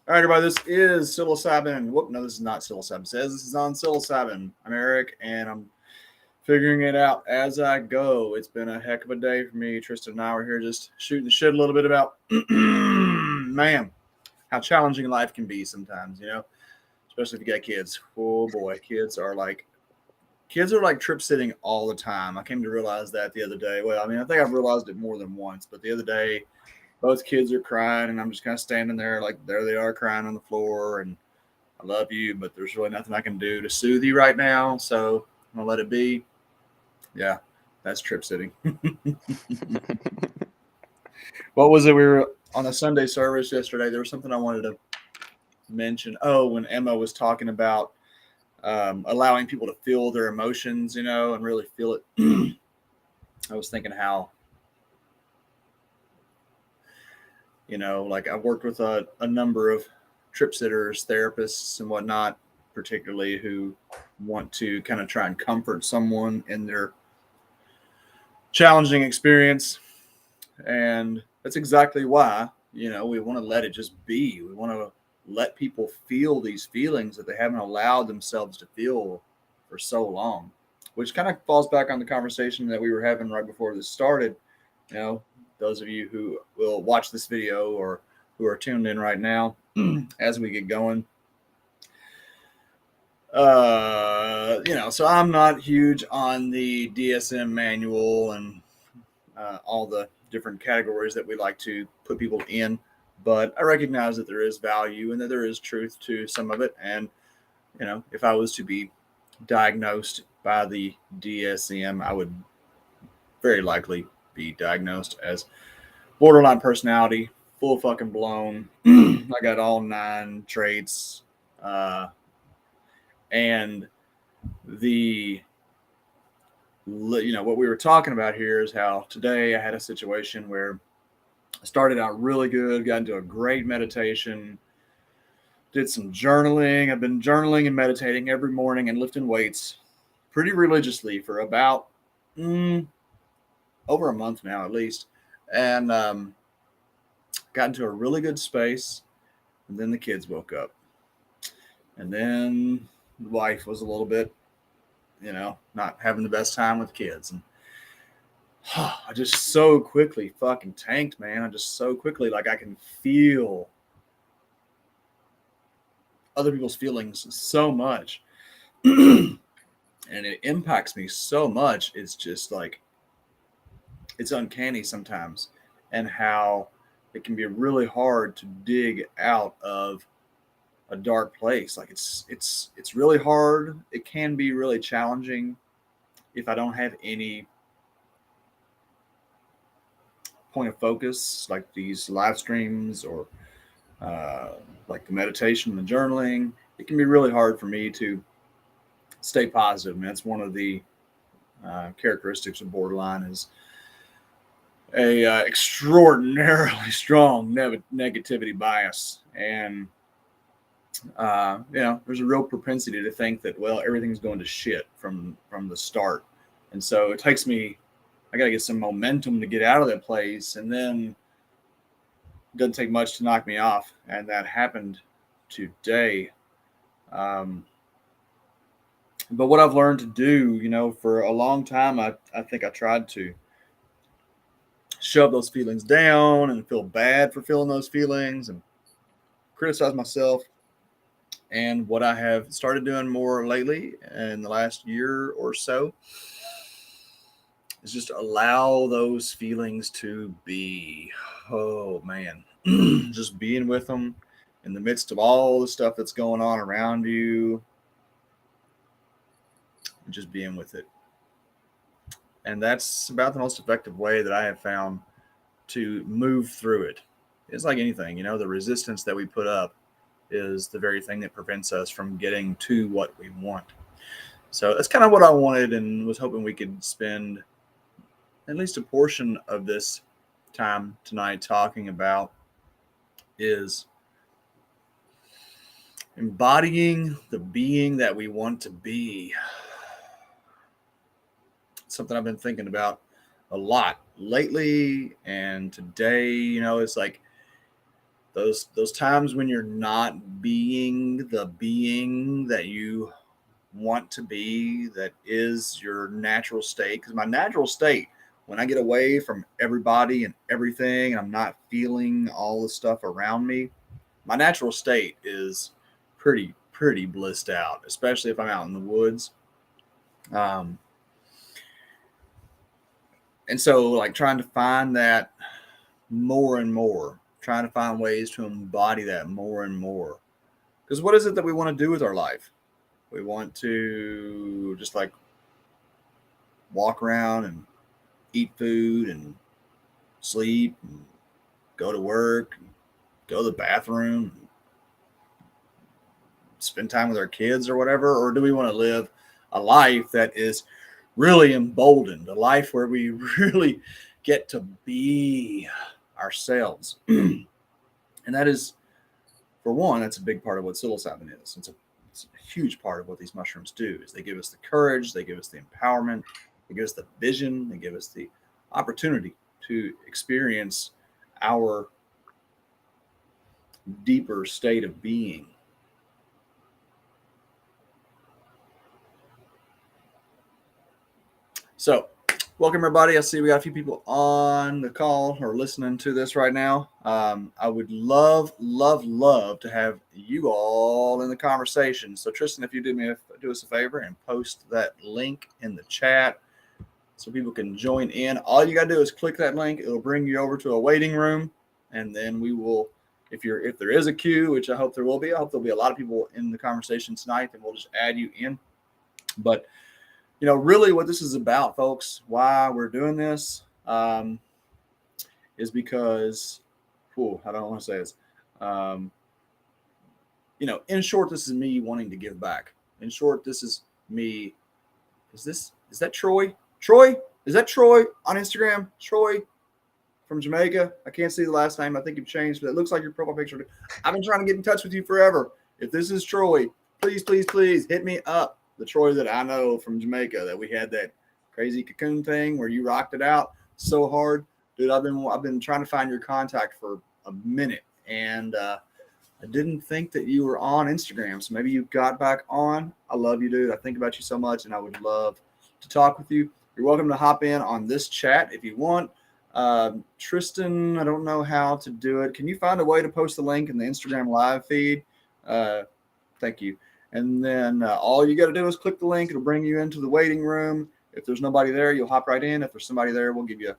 All right, everybody, this is Psilocybin. Whoop, no, this is not Psilocybin Says. This is On Psilocybin. I'm Eric, and I'm figuring it out as I go. It's been a heck of a day for me. Tristan and I were here just shooting the shit a little bit about, man, how challenging life can be sometimes, especially if you got kids. Oh boy, kids are like trip sitting all the time. I came to realize that the other day. Well, I mean, I think I've realized it more than once, but the other day both kids are crying, and I'm just kind of standing there, like there they are crying on the floor, and I love you, but there's really nothing I can do to soothe you right now, so I'm gonna let it be. Yeah, that's trip sitting. What was it? We were on a Sunday service yesterday. There was something I wanted to mention. Oh, when Emma was talking about allowing people to feel their emotions, and really feel it. I was thinking how, like I've worked with a number of trip sitters, therapists, and whatnot, particularly who want to kind of try and comfort someone in their challenging experience. And that's exactly why, we want to let it just be. We want to let people feel these feelings that they haven't allowed themselves to feel for so long, which kind of falls back on the conversation that we were having right before this started. You know, those of you who will watch this video or who are tuned in right now as we get going. So I'm not huge on the DSM manual and all the different categories that we like to put people in, but I recognize that there is value and that there is truth to some of it. And, if I was to be diagnosed by the DSM, I would very likely be diagnosed as borderline personality, full fucking blown. I got all 9 traits. Uh, and the what we were talking about here is how today I had a situation where I started out really good, got into a great meditation, did some journaling. I've been journaling and meditating every morning and lifting weights pretty religiously for about over a month now, at least. And got into a really good space. And then the kids woke up. And then the wife was a little bit, not having the best time with kids. And I just so quickly fucking tanked, man. I just so quickly, like, I can feel other people's feelings so much. And it impacts me so much. It's just like, it's uncanny sometimes. And how it can be really hard to dig out of a dark place. Like it's really hard. It can be really challenging if I don't have any point of focus, like these live streams or uh, like the meditation and the journaling. It can be really hard for me to stay positive. And that's one of the characteristics of borderline is a extraordinarily strong negativity bias. And there's a real propensity to think that, well, everything's going to shit from the start, and so it takes me. I got to get some momentum to get out of that place, and then it doesn't take much to knock me off, and that happened today. Um, but what I've learned to do, for a long time, I think I tried to shove those feelings down and feel bad for feeling those feelings and criticize myself. And what I have started doing more lately in the last year or so is just allow those feelings to be. Oh, man. Just being with them in the midst of all the stuff that's going on around you, just being with it. And that's about the most effective way that I have found to move through it. It's like anything, the resistance that we put up is the very thing that prevents us from getting to what we want. So that's kind of what I wanted and was hoping we could spend at least a portion of this time tonight talking about is embodying the being that we want to be. Something I've been thinking about a lot lately, and today, it's like those times when you're not being the being that you want to be, that is your natural state. Because my natural state, when I get away from everybody and everything, and I'm not feeling all the stuff around me, my natural state is pretty blissed out, especially if I'm out in the woods. And so, like, trying to find that more and more, trying to find ways to embody that more and more. Because what is it that we want to do with our life? We want to just like walk around and eat food and sleep and go to work, and go to the bathroom, and spend time with our kids or whatever? Or do we want to live a life that is really emboldened, a life where we really get to be ourselves? And that is, for one, that's a big part of what psilocybin is. It's a huge part of what these mushrooms do. Is they give us the courage, they give us the empowerment, they give us the vision, they give us the opportunity to experience our deeper state of being. So, welcome everybody. I see we got a few people on the call or listening to this right now. I would love to have you all in the conversation. So, Tristan, if you do us a favor and post that link in the chat so people can join in. All you got to do is click that link. It'll bring you over to a waiting room, and then we will, if there is a queue, which I hope there will be. I hope there'll be a lot of people in the conversation tonight, and we'll just add you in. But really what this is about, folks, why we're doing this, is because, I don't want to say this. In short, this is me wanting to give back. In short, this is me. Is that Troy? Troy? Is that Troy on Instagram? Troy from Jamaica? I can't see the last name. I think you've changed, but it looks like your profile picture. I've been trying to get in touch with you forever. If this is Troy, please hit me up. The Troy that I know from Jamaica, that we had that crazy cocoon thing where you rocked it out so hard. Dude, I've been trying to find your contact for a minute, and I didn't think that you were on Instagram, so maybe you got back on. I love you, dude. I think about you so much, and I would love to talk with you. You're welcome to hop in on this chat if you want. Tristan, I don't know how to do it. Can you find a way to post the link in the Instagram live feed? Thank you. And then all you got to do is click the link. It'll bring you into the waiting room. If there's nobody there, you'll hop right in. If there's somebody there, we'll give you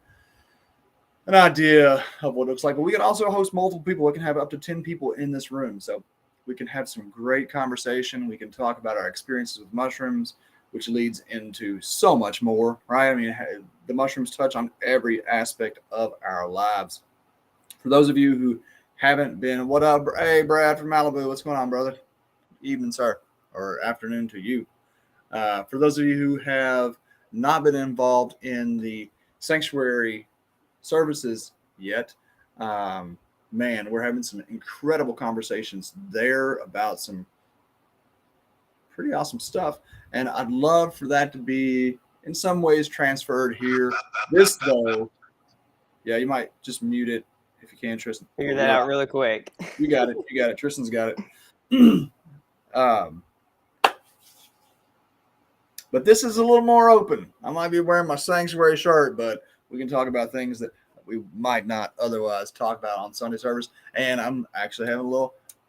an idea of what it looks like. But we can also host multiple people. We can have up to 10 people in this room. So we can have some great conversation. We can talk about our experiences with mushrooms, which leads into so much more, right? I mean, the mushrooms touch on every aspect of our lives. For those of you who haven't been, what up? Hey, Brad from Malibu. What's going on, brother? Evening, sir, or afternoon to you. For those of you who have not been involved in the sanctuary services yet, man, we're having some incredible conversations there about some pretty awesome stuff. And I'd love for that to be in some ways transferred here. This, though, yeah, you might just mute it if you can, Tristan. Figure that out really quick. You got it. Tristan's got it. But this is a little more open. I might be wearing my sanctuary shirt, but we can talk about things that we might not otherwise talk about on Sunday service. And I'm actually having a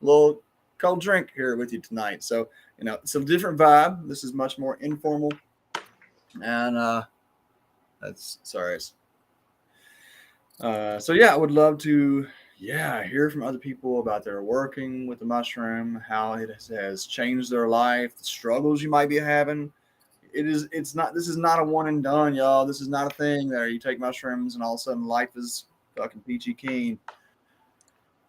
little cold drink here with you tonight. So, it's a different vibe. This is much more informal. And that's sorry. So yeah, I would love to hear from other people about their working with the mushroom, how it has changed their life, the struggles you might be having. This is not a one and done, y'all. This is not a thing that you take mushrooms and all of a sudden life is fucking peachy keen.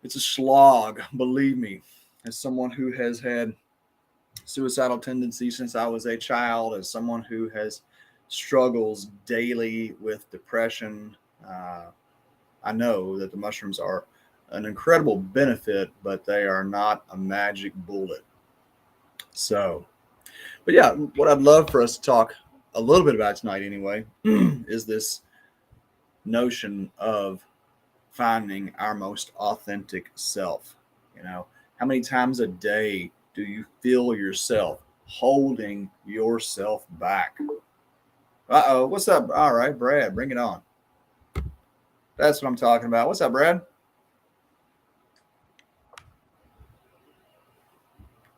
It's a slog, believe me. As someone who has had suicidal tendencies since I was a child, as someone who has struggles daily with depression, I know that the mushrooms are an incredible benefit, but they are not a magic bullet. So, but yeah, what I'd love for us to talk a little bit about tonight anyway is this notion of finding our most authentic self. How many times a day do you feel yourself holding yourself back? What's up? All right, Brad, bring it on. That's what I'm talking about. What's up, Brad?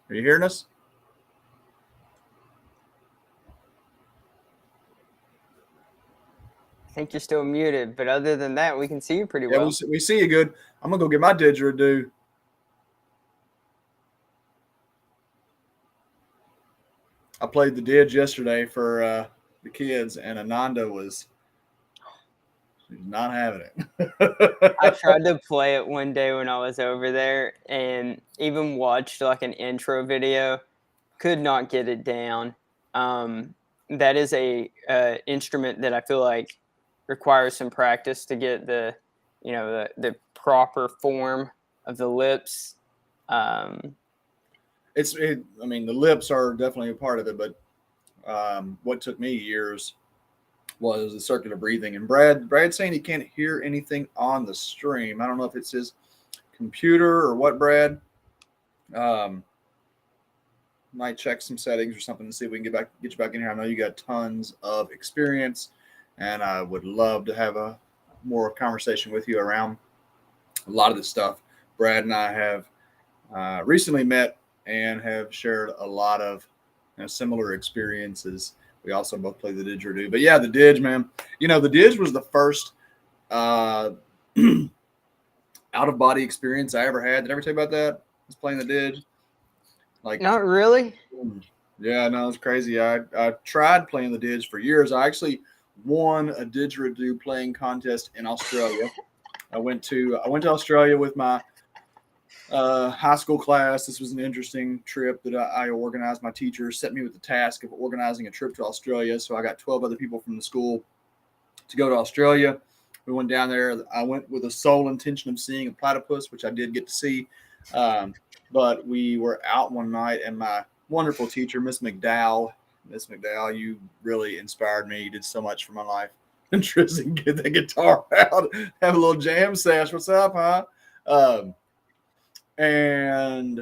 Are you hearing us? I think you're still muted, but other than that, we can see you pretty Yeah, well. we see you good. I'm gonna go get my didgeridoo. I played the didge yesterday for the kids, and Ananda was not having it. I tried to play it one day when I was over there, and even watched like an intro video. Could not get it down. That is a instrument that I feel like requires some practice to get the proper form of the lips. Um, I mean, the lips are definitely a part of it, but what took me years was the circular breathing. And Brad's saying he can't hear anything on the stream. I don't know if it's his computer or what, Brad. Might check some settings or something to see if we can get you back in here. I know you got tons of experience, and I would love to have a more conversation with you around a lot of this stuff. Brad and I have recently met and have shared a lot of similar experiences. We also both play the didgeridoo. But yeah, the didge, man. The didge was the first out of body experience I ever had. Did I ever tell you about that? I was playing the didge. Like, not really. Yeah, no, it's crazy. I tried playing the didge for years. I actually won a didgeridoo playing contest in Australia. I went to Australia with my high school class. This was an interesting trip that I organized. My teacher set me with the task of organizing a trip to Australia. So I got 12 other people from the school to go to Australia. We went down there. I went with the sole intention of seeing a platypus, which I did get to see. But we were out one night, and my wonderful teacher, Miss McDowell, you really inspired me. You did so much for my life. And Tristan, get the guitar out, have a little jam sesh. What's up, huh? And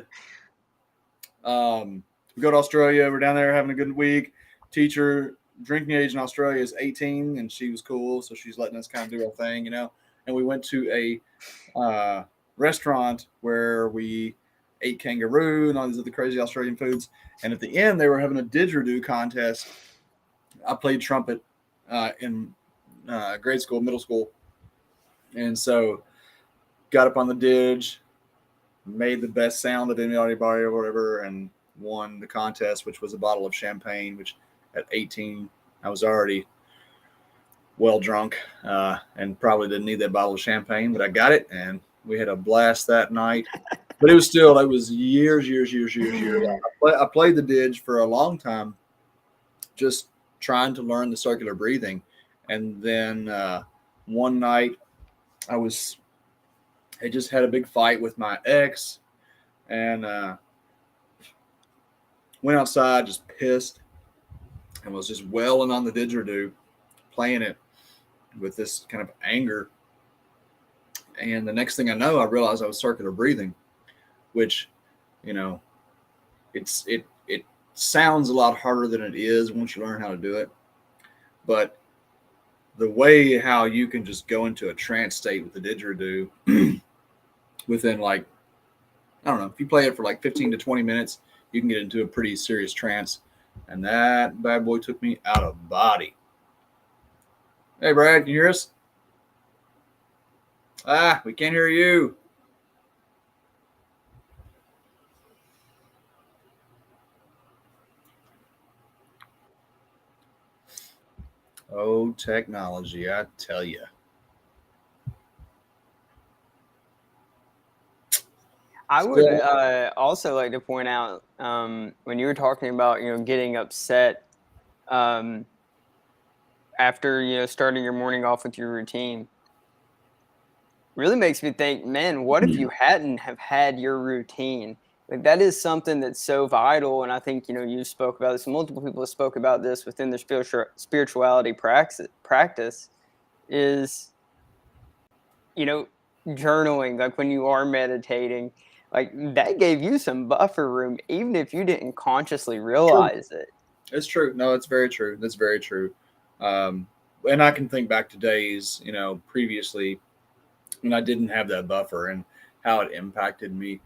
we go to Australia. We're down there having a good week. Teacher, drinking age in Australia is 18, and she was cool, so she's letting us kind of do our thing, And we went to a restaurant where we ate kangaroo and all these other crazy Australian foods. And at the end, they were having a didgeridoo contest. I played trumpet in grade school, middle school, and so got up on the didge, made the best sound of anybody or whatever, and won the contest, which was a bottle of champagne, which at 18, I was already well drunk and probably didn't need that bottle of champagne, but I got it, and we had a blast that night. But it was years. I played the didge for a long time, just trying to learn the circular breathing. And then one night I just had a big fight with my ex, and went outside just pissed, and was just wailing on the didgeridoo, playing it with this kind of anger. And the next thing I know, I realized I was circular breathing, which, it sounds a lot harder than it is once you learn how to do it. But the way how you can just go into a trance state with the didgeridoo within, like, I don't know, if you play it for like 15 to 20 minutes, you can get into a pretty serious trance. And that bad boy took me out of body. Hey, Brad, can you hear us? We can't hear you. Oh, technology, I tell you. I would also like to point out when you were talking about getting upset after starting your morning off with your routine, really makes me think, man, what if you hadn't have had your routine? Like, that is something that's so vital, and I think you spoke about this. Multiple people have spoke about this within their spirituality practice. Is journaling, like when you are meditating, like that gave you some buffer room, even if you didn't consciously True. realize it. It's true. No, it's very true. That's very true. Um, and I can think back to days, previously when I didn't have that buffer and how it impacted me.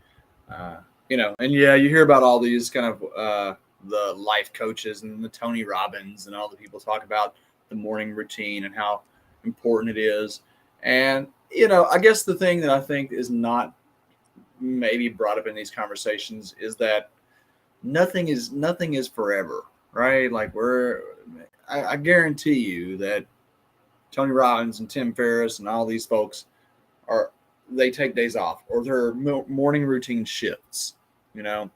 Uh, and yeah, you hear about all these kind of the life coaches and the Tony Robbins and all the people talk about the morning routine and how important it is. And I guess the thing that I think is not maybe brought up in these conversations is that nothing is forever, right? Like I guarantee you that Tony Robbins and Tim Ferriss and all these folks are they take days off or their morning routine shifts, you know.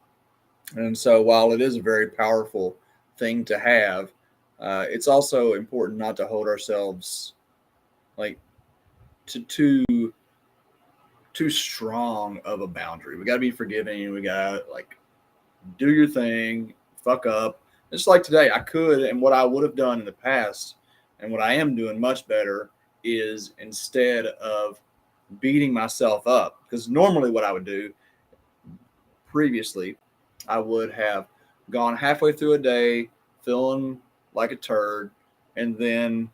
And so while it is a very powerful thing to have, it's also important not to hold ourselves like to too strong of a boundary. We got to be forgiving. We got to like do your thing, fuck up. Just like today, I could, and what I would have done in the past, and what I am doing much better is instead of beating myself up, because normally what I would do previously, I would have gone halfway through a day feeling like a turd, and then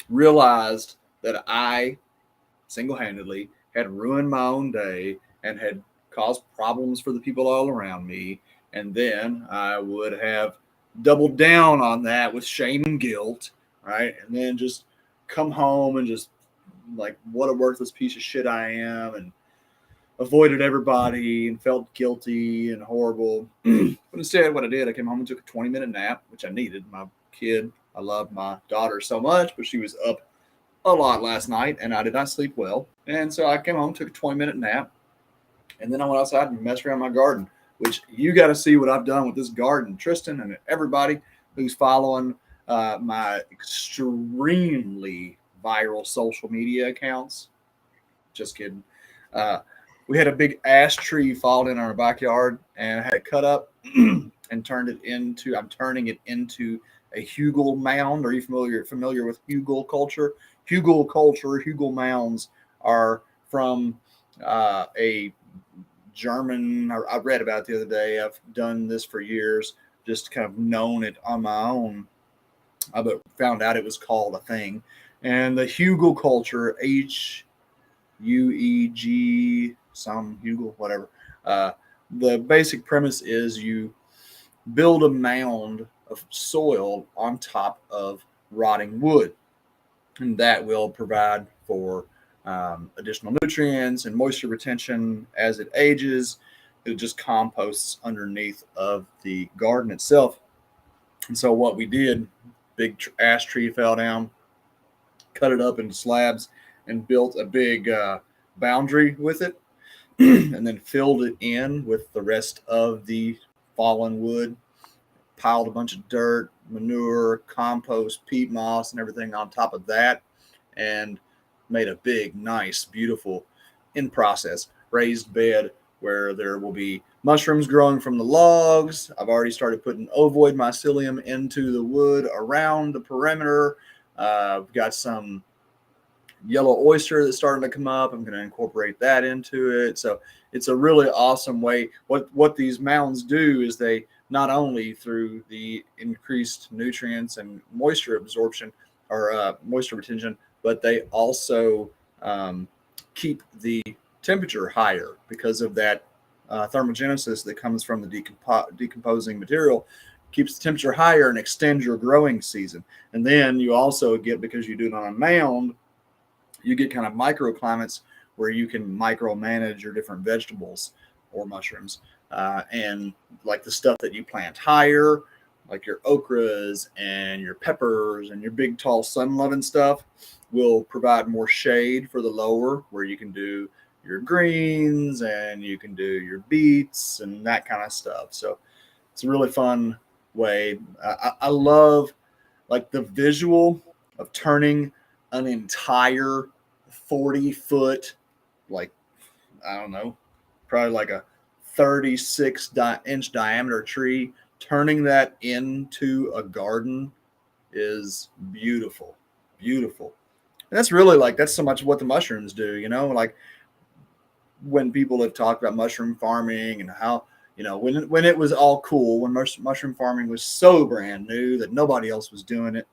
realized that I single handedly had ruined my own day and had caused problems for the people all around me. And then I would have doubled down on that with shame and guilt, right? And then just come home and just like, what a worthless piece of shit I am, and avoided everybody and felt guilty and horrible. But instead, what I did, I came home and took a 20-minute nap, which I needed. My kid, I love my daughter so much, but she was up a lot last night and I did not sleep well. And so I came home, took a 20-minute nap, and then I went outside and messed around my garden, which you got to see what I've done with this garden. Tristan and everybody who's following my extremely viral social media accounts. Just kidding. Uh, we had a big ash tree fall in our backyard and I had it cut up and I'm turning it into a hugel mound. Are you familiar with hugel culture? Hugel mounds are from a German. I read about it the other day. I've done this for years, just kind of known it on my own. But found out it was called a thing. And the hugel culture, Hueg, some hugel, whatever. Uh, the basic premise is you build a mound of soil on top of rotting wood, and that will provide for additional nutrients and moisture retention as it ages. It just composts underneath of the garden itself. And so what we did, big ash tree fell down, cut it up into slabs, and built a big boundary with it, and then filled it in with the rest of the fallen wood, piled a bunch of dirt, manure, compost, peat moss, and everything on top of that, and made a big, nice, beautiful, in process, raised bed where there will be mushrooms growing from the logs. I've already started putting ovoid mycelium into the wood around the perimeter. I've got some yellow oyster that's starting to come up. I'm going to incorporate that into it. So it's a really awesome way. What these mounds do is they not only through the increased nutrients and moisture absorption or moisture retention, but they also keep the temperature higher because of that thermogenesis that comes from the decomposing material. Keeps the temperature higher and extends your growing season. And then you also get, because you do it on a mound, you get kind of microclimates where you can micromanage your different vegetables or mushrooms. And like the stuff that you plant higher, like your okras and your peppers and your big, tall, sun-loving stuff, will provide more shade for the lower, where you can do your greens and you can do your beets and that kind of stuff. So it's a really fun way. I love like the visual of turning an entire 40-foot, like, I don't know, probably like a 36-inch diameter tree, turning that into a garden is beautiful. Beautiful. And that's really like, that's so much what the mushrooms do, you know, like when people have talked about mushroom farming and how, you know, when it was all cool, when mushroom farming was so brand new that nobody else was doing it,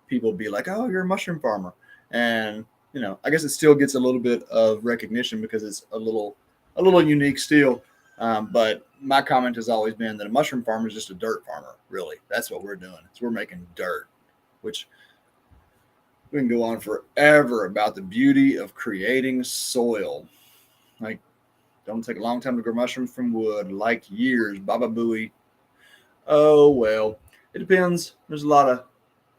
people would be like, oh, you're a mushroom farmer. And, you know, I guess it still gets a little bit of recognition because it's a little unique still. But my comment has always been that a mushroom farmer is just a dirt farmer, really. That's what we're doing. It's we're making dirt, which we can go on forever about the beauty of creating soil. Like, don't take a long time to grow mushrooms from wood, like years, baba booey. Oh, well, it depends. There's a lot of,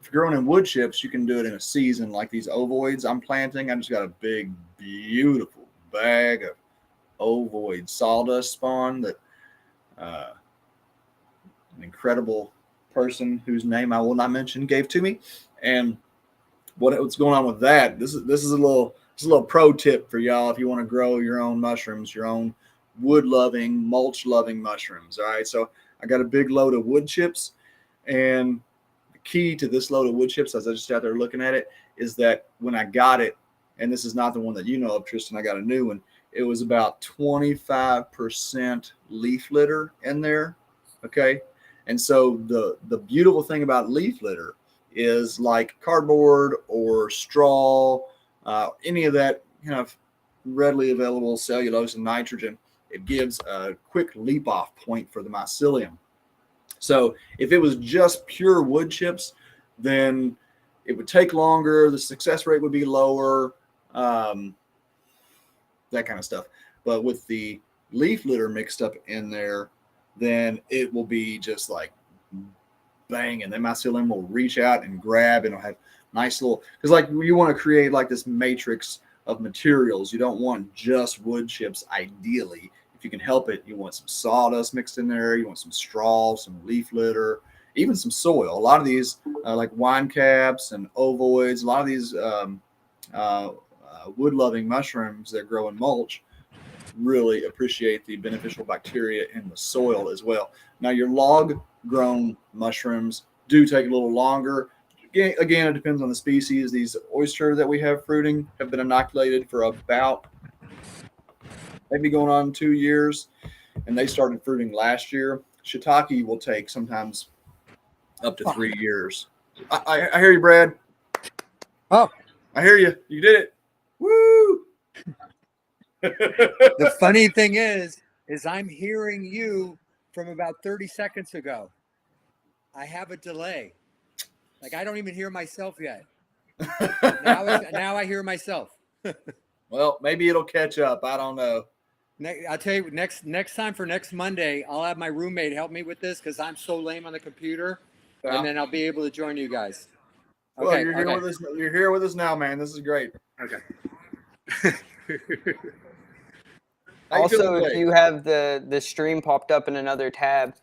if you're growing in wood chips, you can do it in a season, like these ovoids I'm planting. I just got a big, beautiful bag of ovoid sawdust spawn that an incredible person whose name I will not mention gave to me. And what's going on with that? This is a little pro tip for y'all if you want to grow your own mushrooms, your own wood loving, mulch loving mushrooms. All right, so I got a big load of wood chips, and the key to this load of wood chips, as I just out there looking at it, is that when I got it, and this is not the one that you know of, Tristan, I got a new one. It was about 25% leaf litter in there. Okay, and so the beautiful thing about leaf litter is like cardboard or straw, any of that kind of readily available cellulose and nitrogen. It gives a quick leap off point for the mycelium. So if it was just pure wood chips, then it would take longer. The success rate would be lower, that kind of stuff. But with the leaf litter mixed up in there, then it will be just like bang, and then mycelium will reach out and grab, and it'll have nice little, because like you want to create like this matrix of materials. You don't want just wood chips. Ideally, if you can help it, you want some sawdust mixed in there, you want some straw, some leaf litter, even some soil. A lot of these like wine caps and ovoids, a lot of these wood loving mushrooms that grow in mulch really appreciate the beneficial bacteria in the soil as well. Now, your log grown mushrooms do take a little longer. Again, it depends on the species. These oyster that we have fruiting have been inoculated for about maybe going on 2 years, and they started fruiting last year. Shiitake will take sometimes up to 3 years. I hear you, Brad. Oh, I hear you. You did it. Woo! the funny thing is I'm hearing you from about 30 seconds ago. I have a delay. Like I don't even hear myself yet. Now I hear myself. Well, maybe it'll catch up. I don't know. I'll tell you next time for next Monday, I'll have my roommate help me with this because I'm so lame on the computer, and then I'll be able to join you guys. Okay, well, you're here with us. You're here with us now, man. This is great. Okay. Also, if you have the stream popped up in another tab,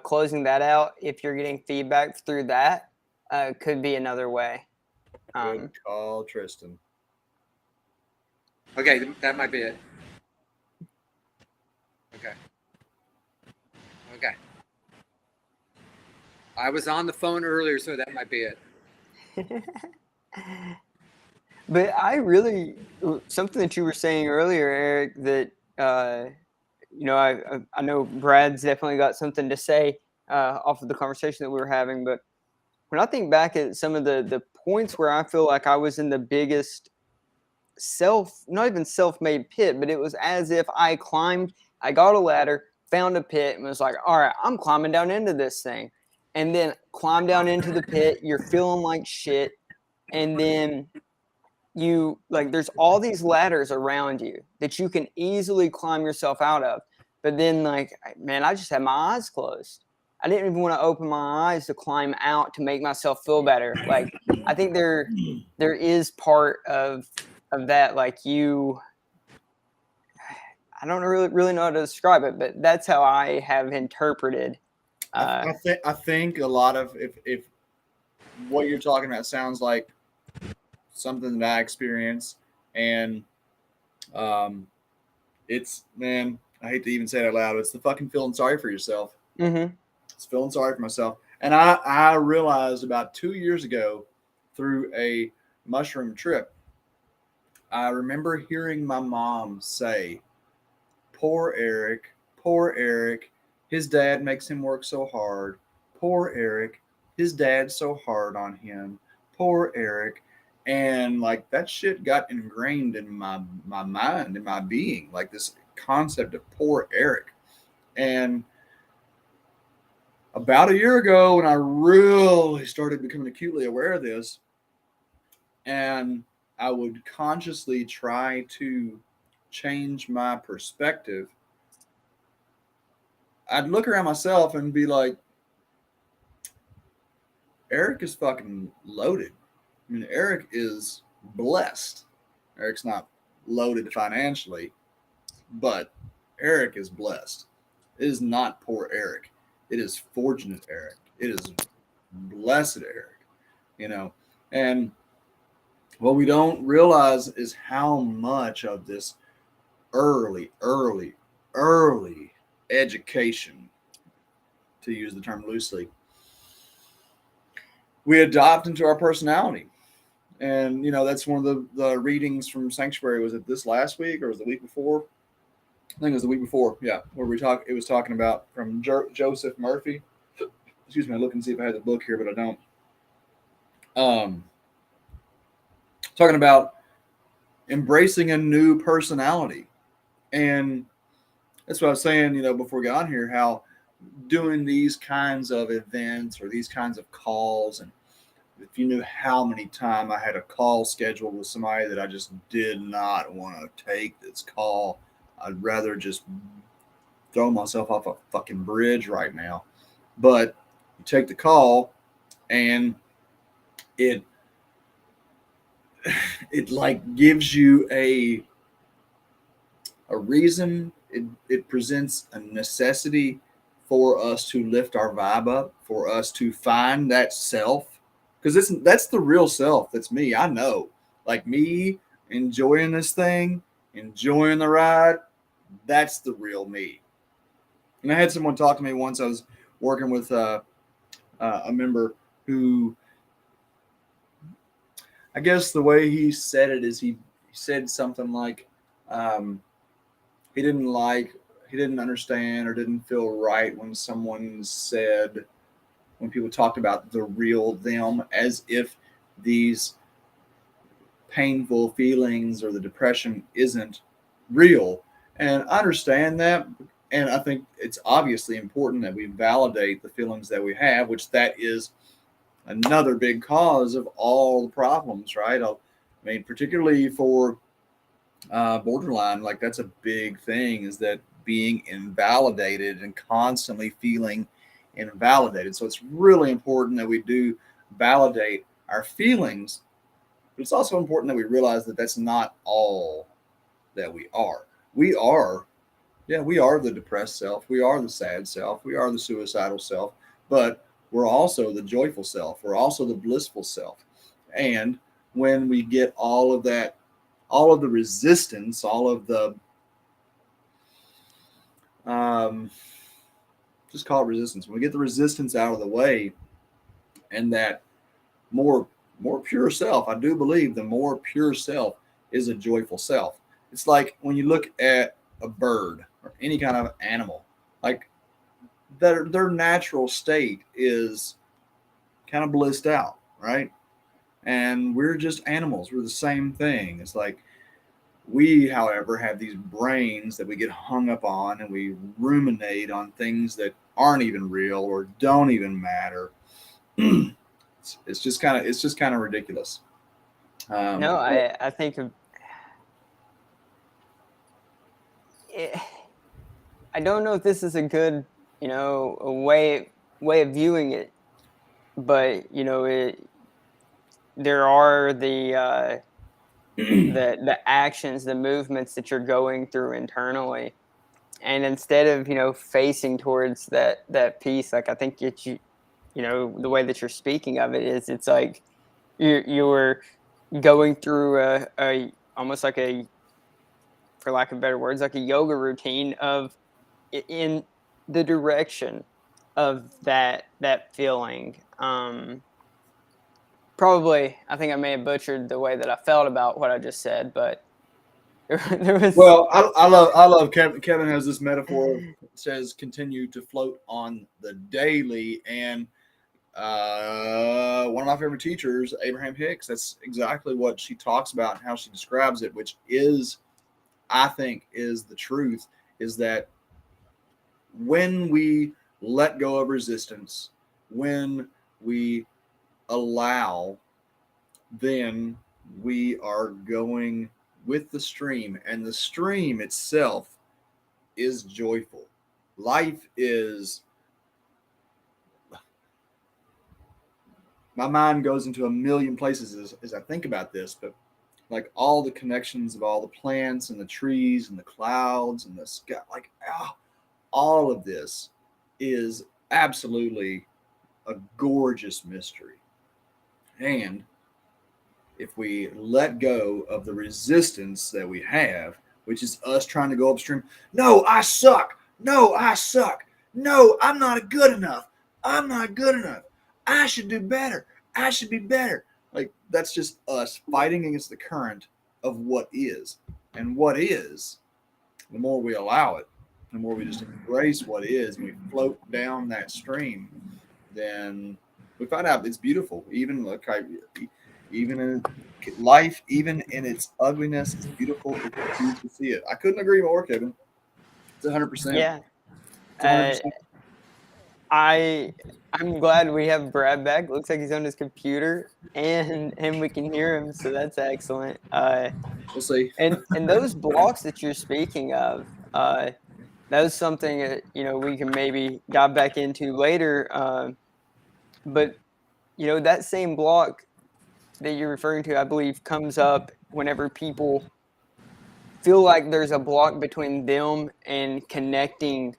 closing that out, if you're getting feedback through that, could be another way. Good call, Tristan. Okay, that might be it. Okay. I was on the phone earlier, so that might be it. But I really, something that you were saying earlier, Eric, that you know, I know Brad's definitely got something to say off of the conversation that we were having. But when I think back at some of the points where I feel like I was in the biggest not even self-made pit, but it was as if I got a ladder, found a pit, and was like, all right, I'm climbing down into this thing. And then climb down into the pit, you're feeling like shit. And then there's all these ladders around you that you can easily climb yourself out of. But then man, I just had my eyes closed. I didn't even want to open my eyes to climb out to make myself feel better. Like, I think there is part of that, like I don't really know how to describe it, but that's how I have interpreted. I think a lot of if what you're talking about sounds like something that I experience, and it's, man, I hate to even say it out loud. It's the fucking feeling sorry for yourself. Mm-hmm. It's feeling sorry for myself, and I realized about 2 years ago through a mushroom trip, I remember hearing my mom say, "Poor Eric, poor Eric. His dad makes him work so hard. Poor Eric, his dad's so hard on him. Poor Eric." And like that shit got ingrained in my mind, in my being, like this concept of poor Eric. And about a year ago, when I really started becoming acutely aware of this, and I would consciously try to change my perspective, I'd look around myself and be like, Eric is fucking loaded. I mean, Eric is blessed. Eric's not loaded financially, but Eric is blessed. It is not poor Eric. It is fortunate Eric. It is blessed Eric, you know. And what we don't realize is how much of this early education, to use the term loosely, we adopt into our personality. And, you know, that's one of the readings from Sanctuary. Was it this last week or was it the week before? I think it was the week before. Yeah. Where it was talking about from Joseph Murphy. Excuse me. I look and see if I had the book here, but I don't. Talking about embracing a new personality. And that's what I was saying, you know, before we got on here, how doing these kinds of events or these kinds of calls, and if you knew how many times I had a call scheduled with somebody that I just did not want to take this call, I'd rather just throw myself off a fucking bridge right now. But you take the call and it like gives you a reason. It presents a necessity for us to lift our vibe up, for us to find that self, because that's the real self. That's me. I know, like me enjoying this thing, enjoying the ride. That's the real me. And I had someone talk to me once. I was working with a member who, I guess the way he said it is he said something like, he didn't understand or didn't feel right when someone said, when people talked about the real them, as if these painful feelings or the depression isn't real. And I understand that. And I think it's obviously important that we validate the feelings that we have, which that is another big cause of all the problems, right? I mean, particularly for borderline, like that's a big thing, is that being invalidated and constantly feeling invalidated. So it's really important that we do validate our feelings, but it's also important that we realize that that's not all that we are. We are, yeah, we are the depressed self, we are the sad self, we are the suicidal self, but we're also the joyful self, we're also the blissful self. And when we get all of that, all of the resistance, all of the just call it resistance. When we get the resistance out of the way, and that more pure self, I do believe the more pure self is a joyful self. It's like when you look at a bird or any kind of animal, like their natural state is kind of blissed out, right? And we're just animals. We're the same thing. It's like we, however, have these brains that we get hung up on, and we ruminate on things that aren't even real or don't even matter. It's just kind of ridiculous. No, I think I don't know if this is a good, you know, a way of viewing it, but you know, there are the actions, the movements that you're going through internally, and instead of, you know, facing towards that piece, like I think you know, the way that you're speaking of it is, it's like you're going through a almost like a, for lack of better words, like a yoga routine of in the direction of that feeling. probably, I think I may have butchered the way that I felt about what I just said, but there was. Well, I love Kevin. Kevin has this metaphor that says continue to float on the daily, and one of my favorite teachers, Abraham Hicks, that's exactly what she talks about and how she describes it, which is, I think, is the truth, is that when we let go of resistance, when we allow, then we are going with the stream, and the stream itself is joyful. Life is, my mind goes into a million places as I think about this, but like all the connections of all the plants and the trees and the clouds and the sky, like all of this is absolutely a gorgeous mystery. And if we let go of the resistance that we have, which is us trying to go upstream, no, I suck. No, I suck. No, I'm not good enough. I'm not good enough. I should do better. I should be better. Like, that's just us fighting against the current of what is. And what is, the more we allow it, the more we just embrace what is, and we float down that stream, then we find out it's beautiful. Even even in life, even in its ugliness, it's beautiful. It's beautiful to see it. I couldn't agree more, Kevin. It's 100%. Yeah. It's 100%. I'm glad we have Brad back. Looks like he's on his computer, and we can hear him, so that's excellent. We'll see. And those blocks that you're speaking of, that was something that we can maybe dive back into later. But that same block that you're referring to, I believe, comes up whenever people feel like there's a block between them and connecting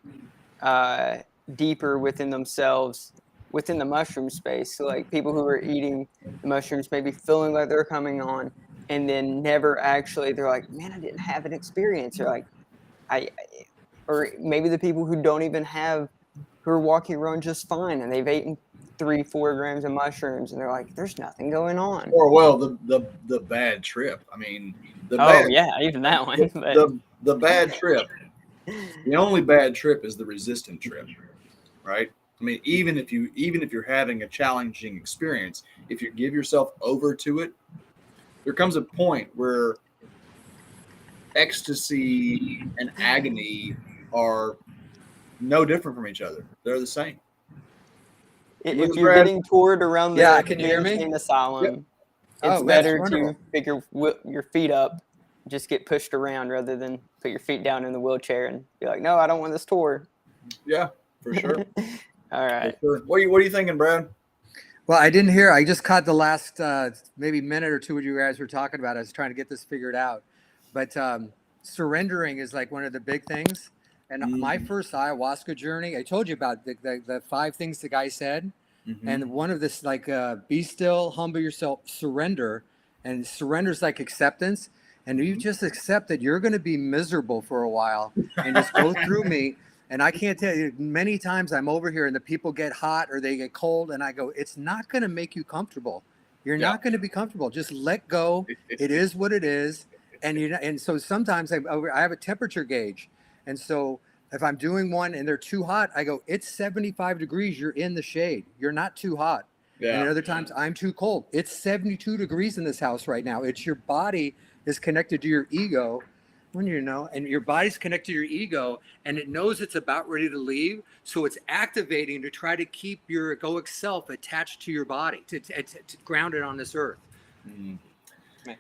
deeper within themselves, within the mushroom space. So like people who are eating the mushrooms, maybe feeling like they're coming on, and then never actually, they're like, man, I didn't have an experience. Or like, or maybe the people who don't even have, who are walking around just fine, and they've eaten 3-4 grams of mushrooms, and they're like, there's nothing going on. Or well, the bad trip. I mean, Even that one. The bad trip. The only bad trip is the resistant trip, right? I mean, even if you're having a challenging experience, if you give yourself over to it, there comes a point where ecstasy and agony are no different from each other. They're the same. If you're getting toured around the can you hear me? insane asylum, Yep. it's better to pick your feet up, just get pushed around rather than put your feet down in the wheelchair and be like, no, I don't want this tour. Yeah, for sure. All right. For sure. What are you thinking, Brad? Well, I didn't hear. I just caught the last maybe minute or two what you guys were talking about. I was trying to get this figured out. But surrendering is like one of the big things. And my first ayahuasca journey, I told you about the 5 things the guy said. Mm-hmm. And one of this, like, be still, humble yourself, surrender. And surrender is like acceptance. And you just accept that you're going to be miserable for a while and just go through me. And I can't tell you, many times I'm over here and the people get hot or they get cold. And I go, it's not going to make you comfortable. You're not going to be comfortable. Just let go. It is what it is. And so sometimes I have a temperature gauge. And so if I'm doing one and they're too hot, I go, it's 75 degrees. You're in the shade. You're not too hot. Yeah. And other times I'm too cold. It's 72 degrees in this house right now. It's your body is connected to your ego, and your body's connected to your ego, and it knows it's about ready to leave. So it's activating to try to keep your egoic self attached to your body, to ground it on this earth. Mm.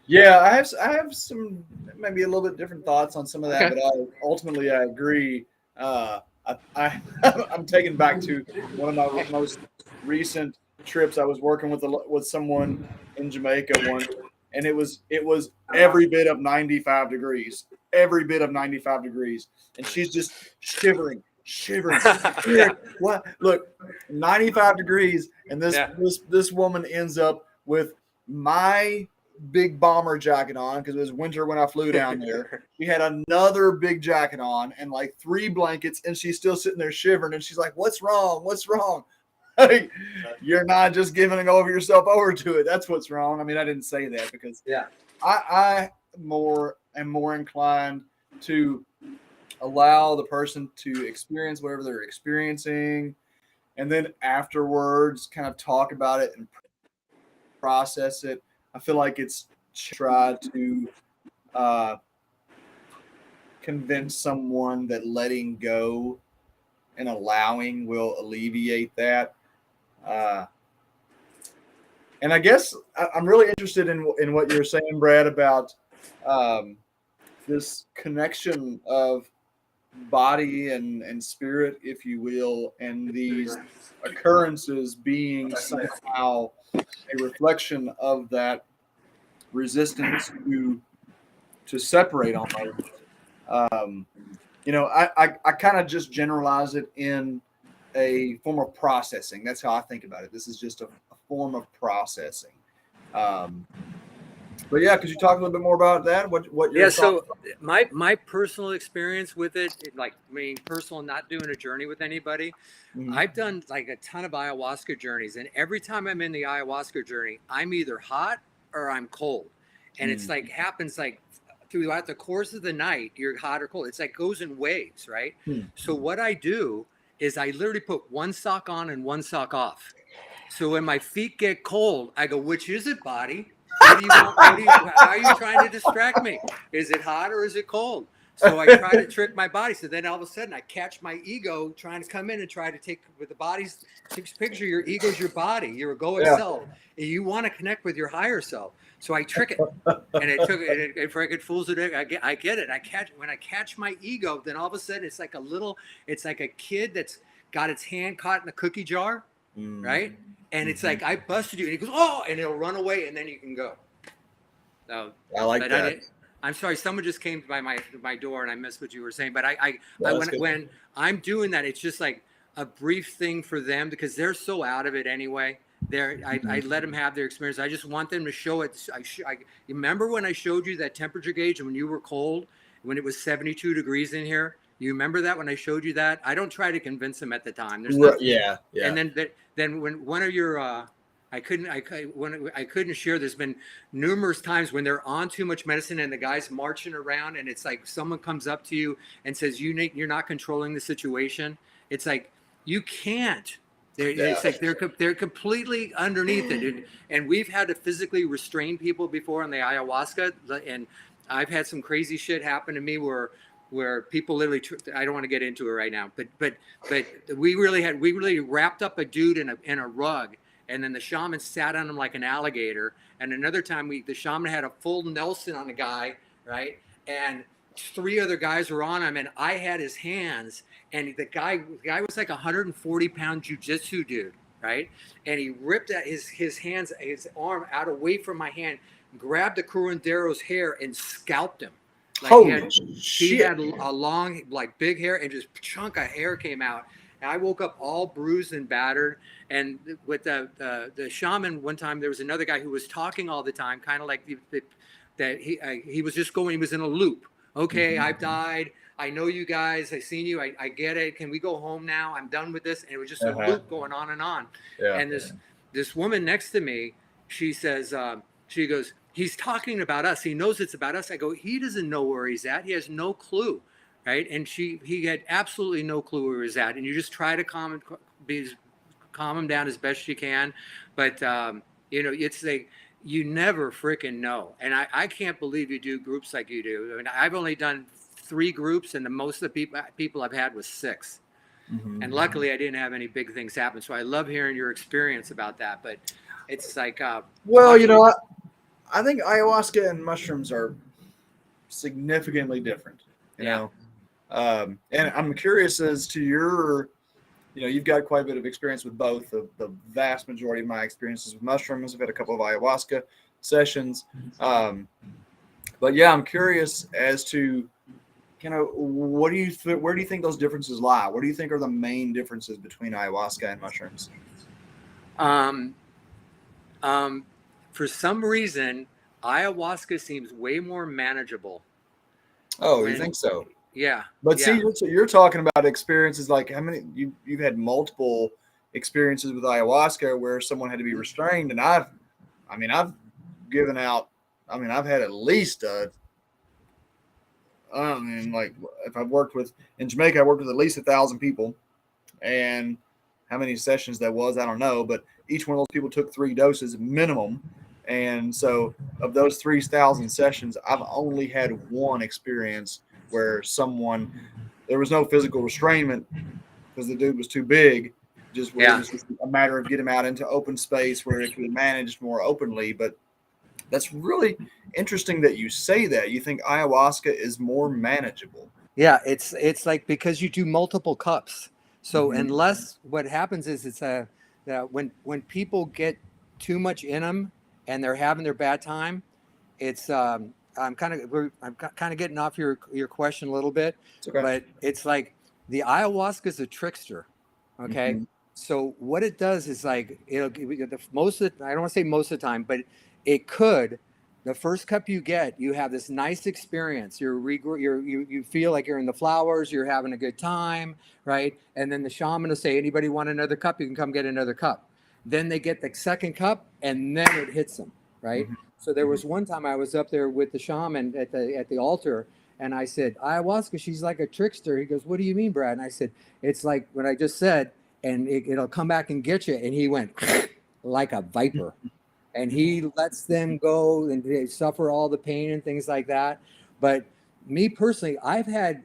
Yeah, I have some maybe a little bit different thoughts on some of that, but ultimately I agree. I'm taken back to one of my most recent trips. I was working with someone in Jamaica once, and it was every bit of 95 degrees, and she's just shivering. What? Look, 95 degrees, and this woman ends up with my big bomber jacket on because it was winter when I flew down there. We had another big jacket on and like 3 blankets, and she's still sitting there shivering, and she's like, what's wrong? Like, you're not just giving over yourself over to it. That's what's wrong. I mean, I didn't say that because I am more inclined to allow the person to experience whatever they're experiencing, and then afterwards kind of talk about it and process it. I feel like it's try to convince someone that letting go and allowing will alleviate that. And I guess I'm really interested in what you're saying, Brad, about this connection of body and spirit, if you will, and these occurrences being somehow a reflection of that resistance to separate almost. I kind of just generalize it in a form of processing. That's how I think about it. This is just a form of processing. But yeah, could you talk a little bit more about that? What your so my personal experience with it, like personal, not doing a journey with anybody. Mm-hmm. I've done like a ton of ayahuasca journeys, and every time I'm in the ayahuasca journey, I'm either hot or I'm cold, and it's like happens like throughout the course of the night. You're hot or cold. It's like goes in waves, right? So what I do is I literally put one sock on and one sock off. So when my feet get cold, I go, which is it, body? What do you want? How are you trying to distract me? Is it hot or is it cold? So I try to trick my body. So then all of a sudden I catch my ego trying to come in and try to take with the body's picture. Your ego's your body, your egoic self. And you want to connect with your higher self. So I trick it, and it freaking fools it. I get it. When I catch my ego, then all of a sudden it's like a kid that's got its hand caught in a cookie jar, right? And it's like, I busted you. And he goes, oh, and it'll run away, and then you can go. So, I like that. I'm sorry, someone just came by my door, and I missed what you were saying. But when I'm doing that, it's just like a brief thing for them because they're so out of it anyway. I let them have their experience. I just want them to show it. I remember when I showed you that temperature gauge when you were cold, when it was 72 degrees in here. You remember that when I showed you that? I don't try to convince them at the time. There's nothing. Yeah. And then when one of your I couldn't share. There's been numerous times when they're on too much medicine and the guy's marching around and it's like someone comes up to you and says you're not controlling the situation. It's like you can't. It's like they're completely underneath it, and we've had to physically restrain people before on the ayahuasca, and I've had some crazy shit happen to me where people literally, I don't want to get into it right now, but we really wrapped up a dude in a rug, and then the shaman sat on him like an alligator. And another time the shaman had a full Nelson on a guy, right? And 3 other guys were on him, and I had his hands, and the guy was like 140-pound jiu-jitsu dude, right? And he ripped at his hands, his arm out away from my hand, grabbed the curandero's hair and scalped him. Like he had a long, like big hair, and just a chunk of hair came out. And I woke up all bruised and battered. And with the shaman, one time there was another guy who was talking all the time, kind of like that he was just going. He was in a loop. Okay, I've died. I know you guys. I seen you. I get it. Can we go home now? I'm done with this. And it was just a loop going on and on. Yeah, and this woman next to me, she says, she goes, he's talking about us. He knows it's about us. I go, he doesn't know where he's at. He has no clue, right? And he had absolutely no clue where he's at. And you just try to calm him down as best you can. But, it's like, you never freaking know. And I can't believe you do groups like you do. I mean, I've only done 3 groups, and the most of the people I've had was 6. And luckily I didn't have any big things happen. So I love hearing your experience about that. But it's like, I think ayahuasca and mushrooms are significantly different, you know. And I'm curious as to your, you've got quite a bit of experience with both. The vast majority of my experiences with mushrooms, I've had a couple of ayahuasca sessions. But yeah, I'm curious as to where do you think those differences lie? What do you think are the main differences between ayahuasca and mushrooms? For some reason, ayahuasca seems way more manageable. Oh, you think so? Yeah. But see, you're talking about experiences like how many you've had multiple experiences with ayahuasca where someone had to be restrained, and I've given out. I mean, I've had at least like if I've worked with in Jamaica, I worked with at least 1,000 people, and how many sessions that was, I don't know, but each one of those people took 3 doses minimum. And so of those 3,000 sessions, I've only had one experience where there was no physical restrainment because the dude was too big. Just where it was just a matter of getting him out into open space where it could be managed more openly. But that's really interesting that you say that. You think ayahuasca is more manageable. Yeah, it's like because you do multiple cups. So Mhm. unless what happens is when people get too much in them and they're having their bad time, it's I'm kind of getting off your question a little bit, It's okay. but it's like the ayahuasca is a trickster. Okay, Mhm. so what it does is like it'll give you most of I don't want to say most of the time, but it could. The first cup you get, you have this nice experience. You feel like you're in the flowers. You're having a good time, right? And then the shaman will say, "Anybody want another cup? You can come get another cup." Then they get the second cup, and then it hits them, right? Mhm. So there was one time I was up there with the shaman at the altar, and I said, "Ayahuasca, she's like a trickster." He goes, "What do you mean, Brad?" And I said, "It's like what I just said, and it'll come back and get you." And he went like a viper, and he lets them go and they suffer all the pain and things like that. But me personally, I've had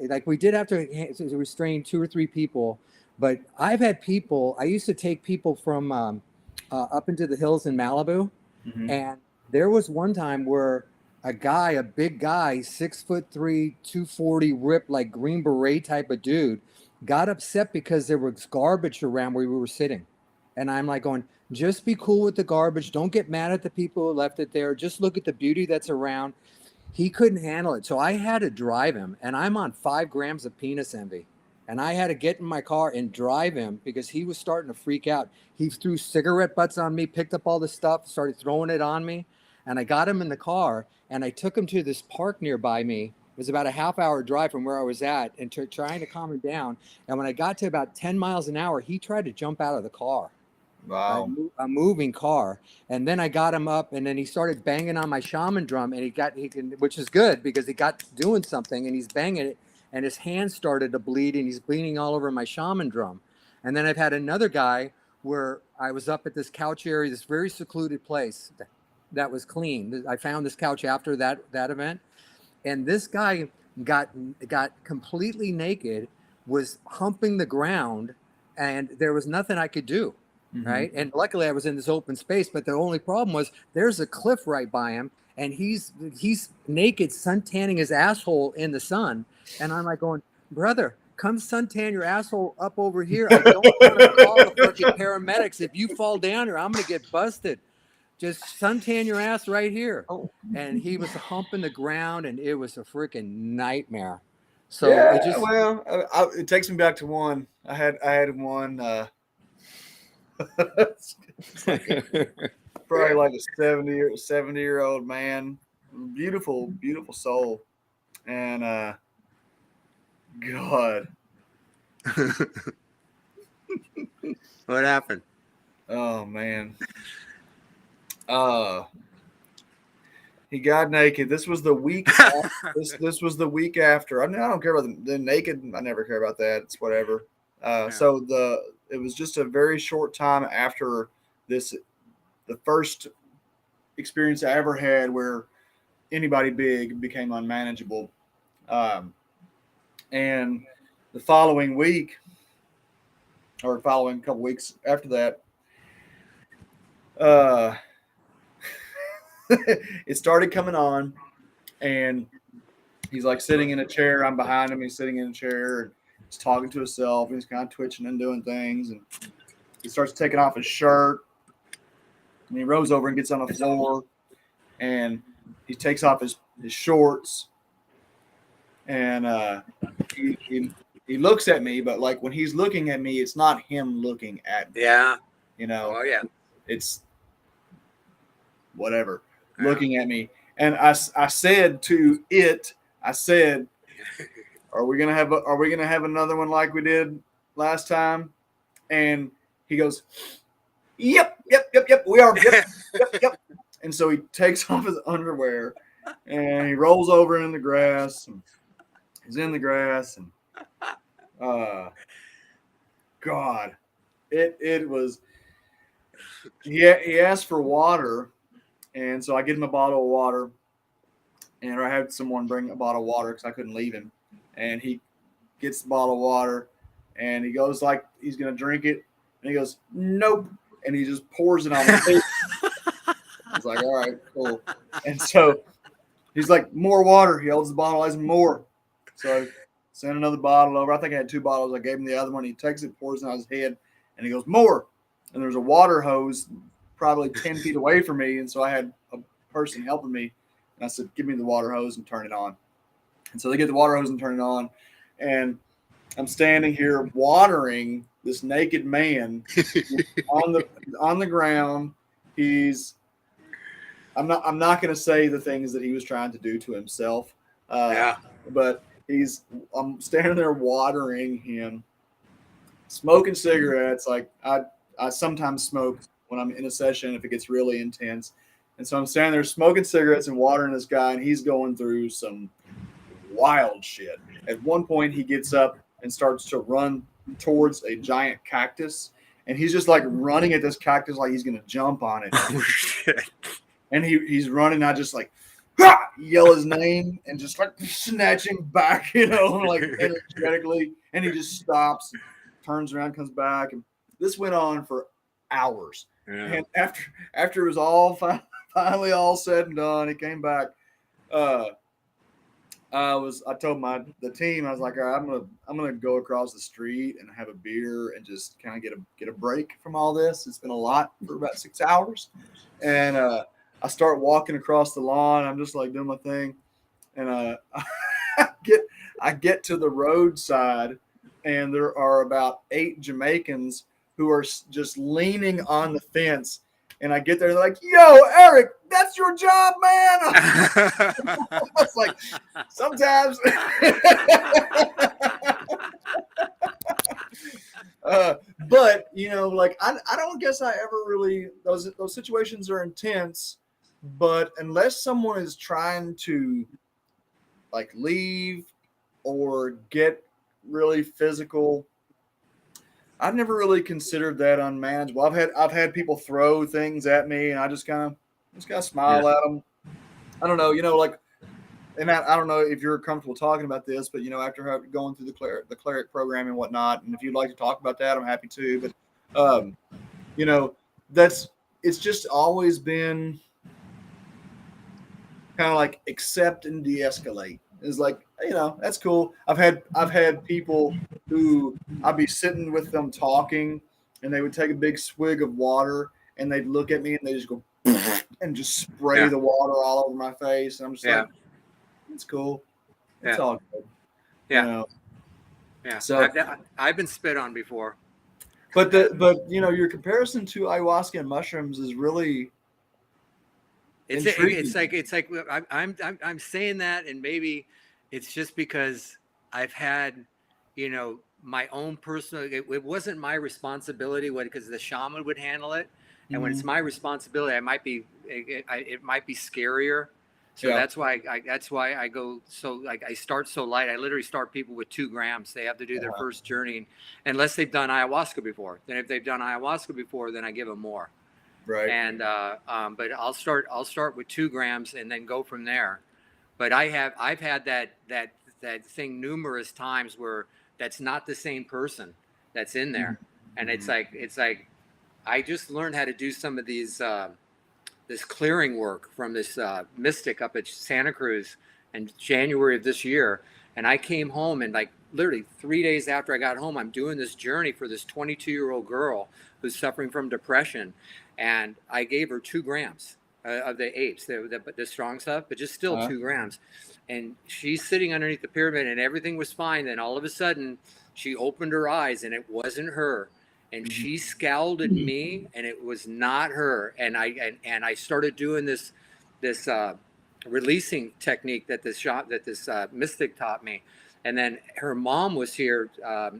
like we did have to restrain 2 or 3 people, but I've had people. I used to take people from up into the hills in Malibu, Mhm. and there was one time where a big guy, 6'3", 240, ripped like Green Beret type of dude, got upset because there was garbage around where we were sitting. And I'm like going, just be cool with the garbage. Don't get mad at the people who left it there. Just look at the beauty that's around. He couldn't handle it. So I had to drive him, and I'm on 5 grams of penis envy. And I had to get in my car and drive him because he was starting to freak out. He threw cigarette butts on me, picked up all the stuff, started throwing it on me. And I got him in the car, and I took him to this park nearby me. It was about a half-hour drive from where I was at, and trying to calm him down. And when I got to about 10 miles an hour, he tried to jump out of the car. Wow. A moving car, and then I got him up, and then he started banging on my shaman drum, and which is good because he got doing something, and he's banging it, and his hand started to bleed, and he's bleeding all over my shaman drum. And then I've had another guy where I was up at this couch area, this very secluded place that was clean. I found this couch after that event, and this guy got completely naked, was humping the ground, and there was nothing I could do. Mhm. Right. And luckily I was in this open space, but the only problem was there's a cliff right by him, and he's naked, sun tanning his asshole in the sun. And I'm like going, brother, come suntan your asshole up over here. I don't want to call the fucking paramedics. If you fall down here, I'm going to get busted. Just suntan your ass right here. Oh, And he was humping the ground, and it was a freaking nightmare. So it Yeah, just, well, it takes me back to one. I had one. Probably like a 70-year-old man, beautiful, beautiful soul, and God, what happened? oh man, uh, he got naked. This was the week. This was the week after. I mean, I don't care about the naked. I never care about that. It's whatever. Yeah. So it was just a very short time after this, the first experience I ever had where anybody big became unmanageable. And the following week, or following couple weeks after that, uh, it started coming on, and he's like sitting in a chair. I'm behind him. He's sitting in a chair, and he's talking to himself. And he's kind of twitching and doing things, and he starts taking off his shirt, and he rolls over and gets on the floor, and he takes off his shorts, and he looks at me, but like when he's looking at me, it's not him looking at me. Yeah. You know, Oh, yeah. it's whatever looking at me. And I said to it, I said, are we gonna have another one like we did last time? And he goes, yep, we are, yep. And so he takes off his underwear and he rolls over in the grass. And he's in the grass, and God, it was. He asked for water, and so I get him a bottle of water, and I had someone bring a bottle of water because I couldn't leave him, and he gets the bottle of water, and he goes like he's gonna drink it, and he goes nope, and he just pours it on his face. I was like, all right, cool, and so he's like, more water. He holds the bottle, has more, so I sent another bottle over. I think I had 2 bottles. I gave him the other one. He takes it, pours it on his head, and he goes more. And there's a water hose probably 10 feet away from me. And so I had a person helping me. And I said, give me the water hose and turn it on. And so they get the water hose and turn it on. And I'm standing here watering this naked man on the ground. I'm not going to say the things that he was trying to do to himself. But I'm standing there watering him, smoking cigarettes. Like I sometimes smoke when I'm in a session if it gets really intense. And so I'm standing there smoking cigarettes and watering this guy, and he's going through some wild shit. At one point, he gets up and starts to run towards a giant cactus, and he's just like running at this cactus like he's going to jump on it. Oh, shit. And he's running. I just like yell his name and just like snatch him back, like energetically. And he just stops, turns around, comes back. And this went on for hours. Yeah. And after it was all finally all said and done, he came back. I told the team, I was like, all right, I'm gonna go across the street and have a beer and just kind of get a break from all this. It's been a lot for about 6 hours. And I start walking across the lawn. I'm just like doing my thing. And I get to the roadside, and there are about 8 Jamaicans who are just leaning on the fence. And I get there, they're like, yo, Eric, that's your job, man. I was like, sometimes. But, like, I don't guess I ever really, those situations are intense. But unless someone is trying to, like, leave or get really physical, I've never really considered that unmanageable. I've had people throw things at me, and I just kind of smile at them. I don't know, like, and I don't know if you're comfortable talking about this, but after going through the cleric program and whatnot, and if you'd like to talk about that, I'm happy to. But it's just always been kind of like accept and de-escalate. It's like, that's cool. I've had people who I'd be sitting with them talking, and they would take a big swig of water, and they'd look at me, and they just go and just spray the water all over my face, and I'm just like, it's cool. It's all good. Yeah. So I've been spit on before. But your comparison to ayahuasca and mushrooms is really. It's like I'm saying that, and maybe it's just because I've had, my own personal. It wasn't my responsibility because the shaman would handle it, and when it's my responsibility, it might be scarier. So that's why I go so like I start so light. I literally start people with 2 grams. They have to do their first journey, unless they've done ayahuasca before. Then if they've done ayahuasca before, then I give them more. Right. And but I'll start with 2 grams and then go from there. But I've had that thing numerous times where that's not the same person that's in there, and it's like I just learned how to do some of these this clearing work from this mystic up at Santa Cruz in January of this year, and I came home, and like literally 3 days after I got home, I'm doing this journey for this 22-year-old girl who's suffering from depression. And I gave her 2 grams of the apes, the strong stuff, but just still 2 grams. And she's sitting underneath the pyramid, and everything was fine. Then all of a sudden, she opened her eyes, and it wasn't her. And she scowled at me, and it was not her. And I started doing this releasing technique that this mystic taught me. And then her mom was here,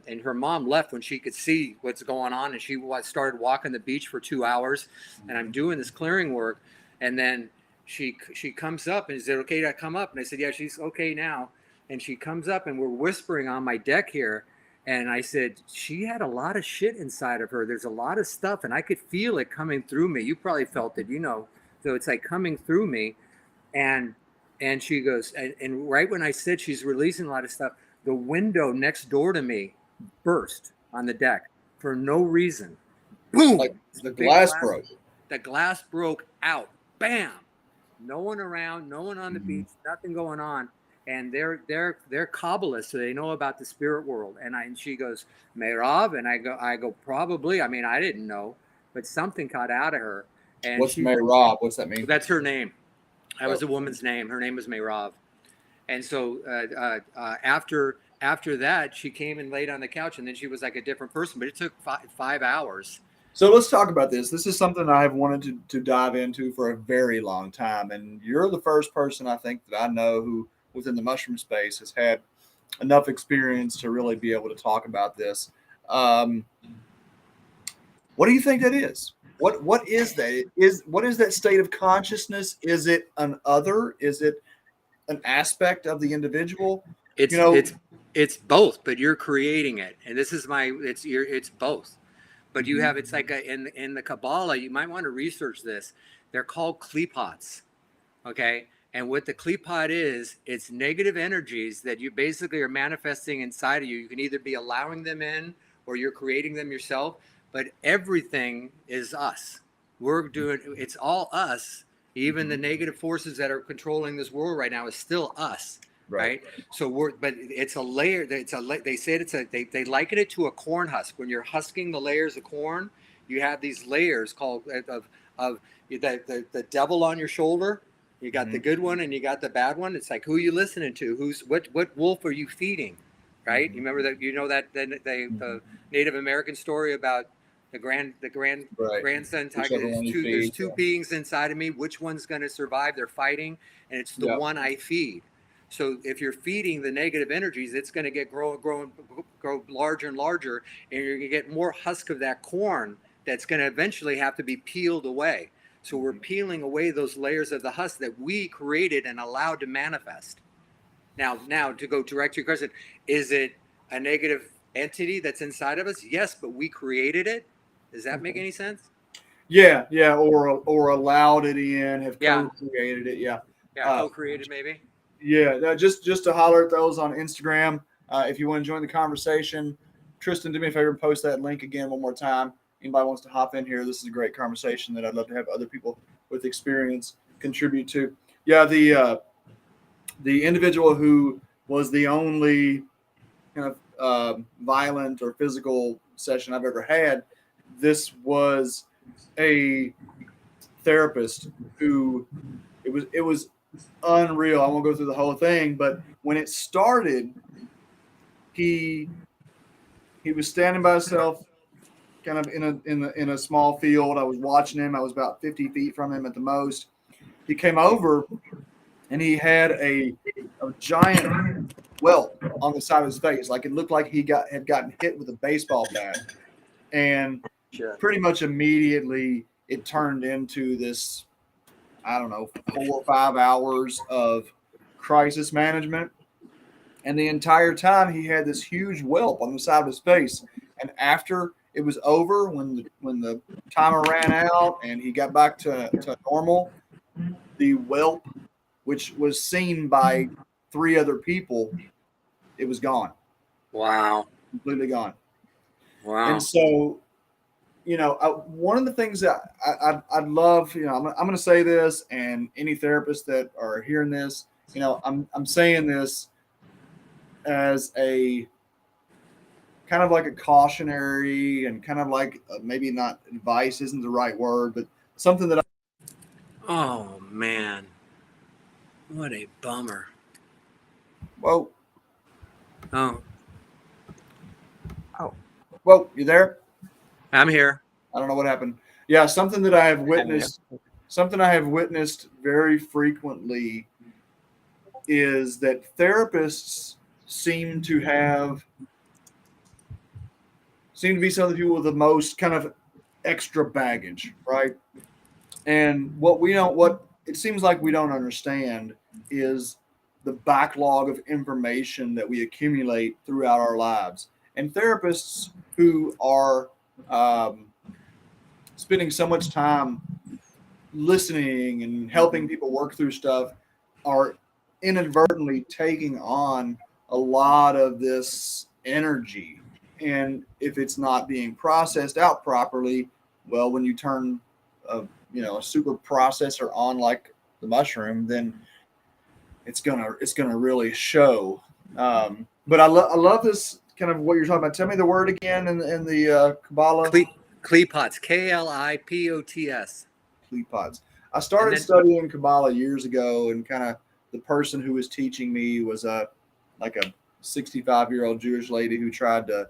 and her mom left when she could see what's going on, and she started walking the beach for 2 hours. And I'm doing this clearing work, and then she comes up and is it okay to come up? And I said, yeah, she's okay now. And she comes up and we're whispering on my deck here. And I said, she had a lot of shit inside of her. There's a lot of stuff, and I could feel it coming through me. You probably felt it, you know. So it's like coming through me. And she goes, and right when I said she's releasing a lot of stuff, the window next door to me burst on the deck for no reason. Boom! Like the glass broke. The glass broke out. Bam! No one around, no one on the beach, nothing going on. And they're Kabbalists, so they know about the spirit world. And she goes, Meirav, and I go probably. I mean, I didn't know, but something got out of her. And what's Meirav? What's that mean? That's her name. That was a woman's name. Her name was Meirav. And so after that, she came and laid on the couch, and then she was like a different person. But it took 5 hours. So let's talk about this. This is something I've wanted to dive into for a very long time. And you're the first person I think that I know who within the mushroom space has had enough experience to really be able to talk about this. What do you think that is? What is that? What is that state of consciousness? Is it an other? Is it an aspect of the individual? It's both, but you're creating it. And this is it's both. But you have, it's like in the Kabbalah, you might want to research this. They're called klipots. Okay. And what the klipot is, it's negative energies that you basically are manifesting inside of you. You can either be allowing them in or you're creating them yourself, but everything is us. It's all us. Even the negative forces that are controlling this world right now is still us. Right. So but it's a layer. They say they liken it to a corn husk. When you're husking the layers of corn, you have these layers called of the devil on your shoulder. You got the good one and you got the bad one. It's like, who are you listening to? What wolf are you feeding? Right. You remember that, the Native American story about the grandson tiger. There's two beings inside of me. Which one's going to survive? They're fighting, and it's the one I feed. So if you're feeding the negative energies, it's going to get grow larger and larger, and you're going to get more husk of that corn that's going to eventually have to be peeled away. So we're peeling away those layers of the husk that we created and allowed to manifest. Now to go direct to your question, is it a negative entity that's inside of us? Yes, but we created it. Does that make any sense? Yeah, or allowed it in, have co-created it. Yeah, co-created maybe. Yeah, just to holler at those on Instagram. If you want to join the conversation, Tristan, do me a favor and post that link again one more time. Anybody wants to hop in here, this is a great conversation that I'd love to have other people with experience contribute to. Yeah, the individual who was the only kind of violent or physical session I've ever had, this was a therapist who it was unreal. I won't go through the whole thing, but when it started, he was standing by himself, kind of in a small field. I was watching him. I was about 50 feet from him at the most. He came over, and he had a giant welt on the side of his face, like it looked like he had gotten hit with a baseball bat, and pretty much immediately it turned into this, I don't know, 4 or 5 hours of crisis management. And the entire time he had this huge whelp on the side of his face. And after it was over, when the timer ran out and he got back to normal, the whelp, which was seen by 3 other people, it was gone. Wow. Completely gone. Wow. And so, one of the things that I'd love, I'm going to say this, and any therapists that are hearing this, I'm saying this as a kind of like a cautionary and kind of like maybe not advice isn't the right word, but something that oh man, what a bummer. Whoa. Oh. Whoa, you there? I'm here. I don't know what happened. Yeah, something that I have witnessed very frequently is that therapists seem to be some of the people with the most kind of extra baggage, right? And what it seems like we don't understand is the backlog of information that we accumulate throughout our lives. And therapists who are spending so much time listening and helping people work through stuff are inadvertently taking on a lot of this energy. And if it's not being processed out properly, well, when you turn a super processor on like the mushroom, then it's gonna really show. But I love this kind of what you're talking about. Tell me the word again in the Kabbalah. Klipots, Klipots. Klipots. I started studying Kabbalah years ago, and kind of the person who was teaching me was a 65-year-old Jewish lady who tried to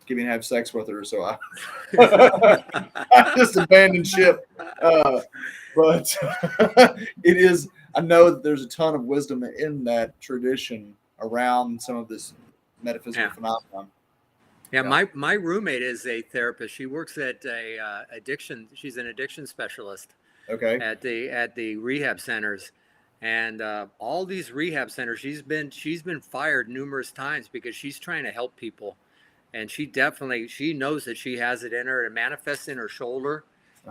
get me to have sex with her. So I just abandoned ship. But it is. I know that there's a ton of wisdom in that tradition around some of this metaphysical phenomenon. Yeah, my roommate is a therapist. She works at a addiction. She's an addiction specialist. Okay. At the rehab centers, and all these rehab centers, she's been fired numerous times because she's trying to help people, and she knows that she has it in her. It manifests in her shoulder,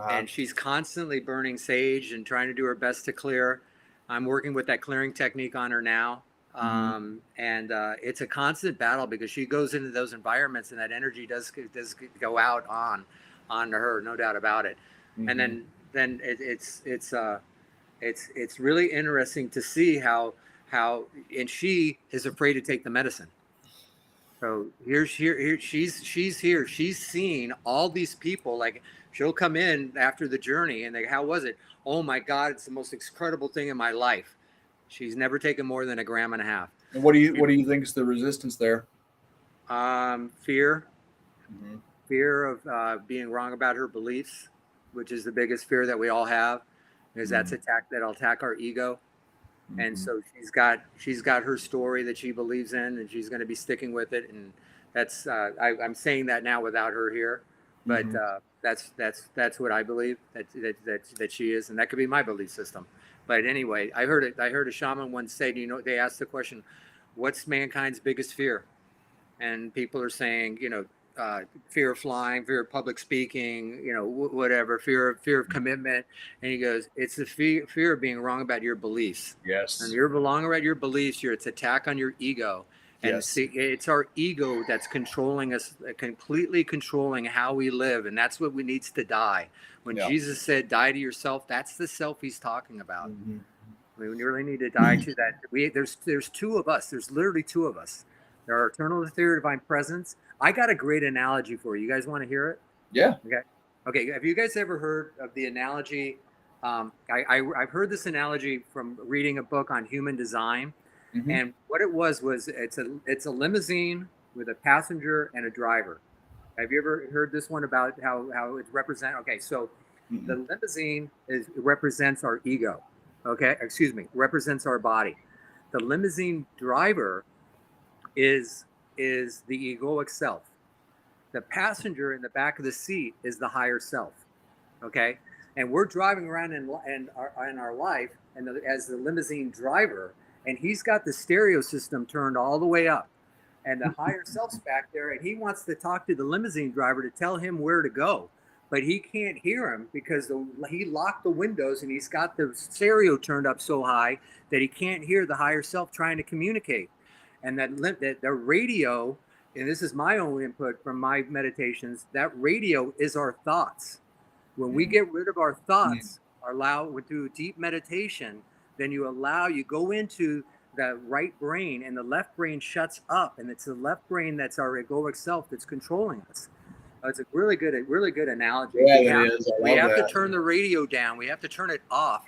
and she's constantly burning sage and trying to do her best to clear. I'm working with that clearing technique on her now. And it's a constant battle because she goes into those environments and that energy does go out on her, no doubt about it. And then it's really interesting to see how and she is afraid to take the medicine. So here she's here. She's seen all these people. Like, she'll come in after the journey and how was it? Oh my God, it's the most incredible thing in my life. She's never taken more than 1.5 grams. And what do you think is the resistance there? Fear. Fear of being wrong about her beliefs, which is the biggest fear that we all have, is that'll attack our ego. And so she's got her story that she believes in, and she's going to be sticking with it. And that's I'm saying that now without her here, but that's what I believe that she is, and that could be my belief system. But anyway, I heard a shaman once say, they asked the question, what's mankind's biggest fear? And people are saying, fear of flying, fear of public speaking, whatever, fear of commitment. And he goes, it's the fear of being wrong about your beliefs. Yes. And you're wrong about your beliefs. It's attack on your ego. And it's our ego that's controlling us, completely controlling how we live. And that's what needs to die. When Jesus said, die to yourself, that's the self he's talking about. I mean, we really need to die to that. There's two of us. There's literally two of us. There are eternal ethereal divine presence. I got a great analogy for you. You guys want to hear it? Yeah. Okay. Have you guys ever heard of the analogy? I've heard this analogy from reading a book on human design. And what it was it's a limousine with a passenger and a driver. Have you ever heard this one about how it represents? Okay, so the limousine represents our ego. Okay, represents our body. The limousine driver is the egoic self. The passenger in the back of the seat is the higher self. Okay, and we're driving around in our life, and as the limousine driver, and he's got the stereo system turned all the way up, and the higher self's back there, and he wants to talk to the limousine driver to tell him where to go, but he can't hear him because he locked the windows, and he's got the stereo turned up so high that he can't hear the higher self trying to communicate. And that the radio, and this is my own input from my meditations, that radio is our thoughts. When we get rid of our thoughts, through deep meditation, then you go into the right brain, and the left brain shuts up, and it's the left brain that's our egoic self that's controlling us. It's a really good analogy. Yeah, it is. We have to turn the radio down. We have to turn it off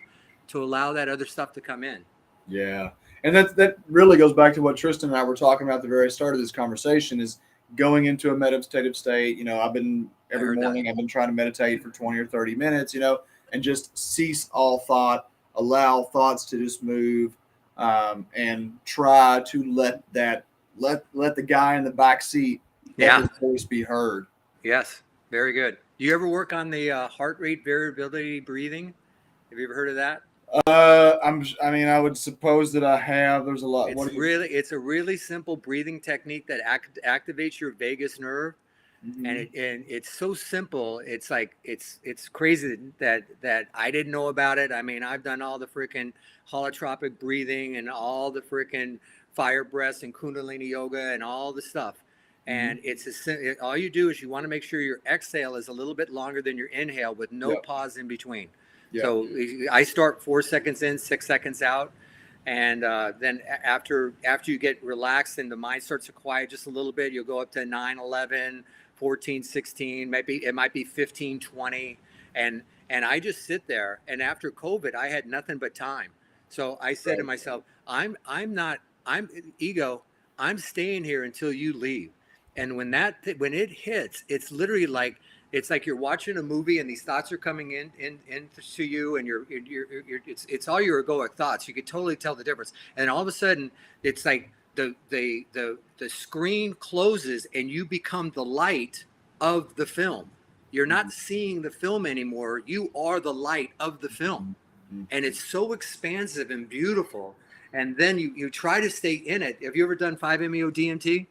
to allow that other stuff to come in. Yeah. And that really goes back to what Tristan and I were talking about at the very start of this conversation, is going into a meditative state. Every morning I've been trying to meditate for 20 or 30 minutes, and just cease all thought, allow thoughts to just move, and try to let that let the guy in the back seat let his voice be heard. Yes, very good. Do you ever work on the heart rate variability breathing? Have you ever heard of that? I mean, I would suppose that I have. There's a lot. It's a really simple breathing technique that activates your vagus nerve, and it's so simple. It's like it's crazy that I didn't know about it. I mean, I've done all the freaking holotropic breathing and all the freaking fire breaths and Kundalini yoga and all the stuff. And all you do is you want to make sure your exhale is a little bit longer than your inhale with no pause in between. Yep. So I start 4 seconds in, 6 seconds out. And then after you get relaxed and the mind starts to quiet just a little bit, you'll go up to 9, 11, 14, 16, it might be 15, 20. And I just sit there. And after COVID, I had nothing but time. So I said to myself, I'm staying here until you leave. And when it hits, it's literally like, it's like you're watching a movie and these thoughts are coming into you, and it's all your egoic thoughts. You could totally tell the difference. And all of a sudden, it's like the screen closes and you become the light of the film. You're not seeing the film anymore. You are the light of the film, and it's so expansive and beautiful. And then you try to stay in it. Have you ever done 5-MeO DMT?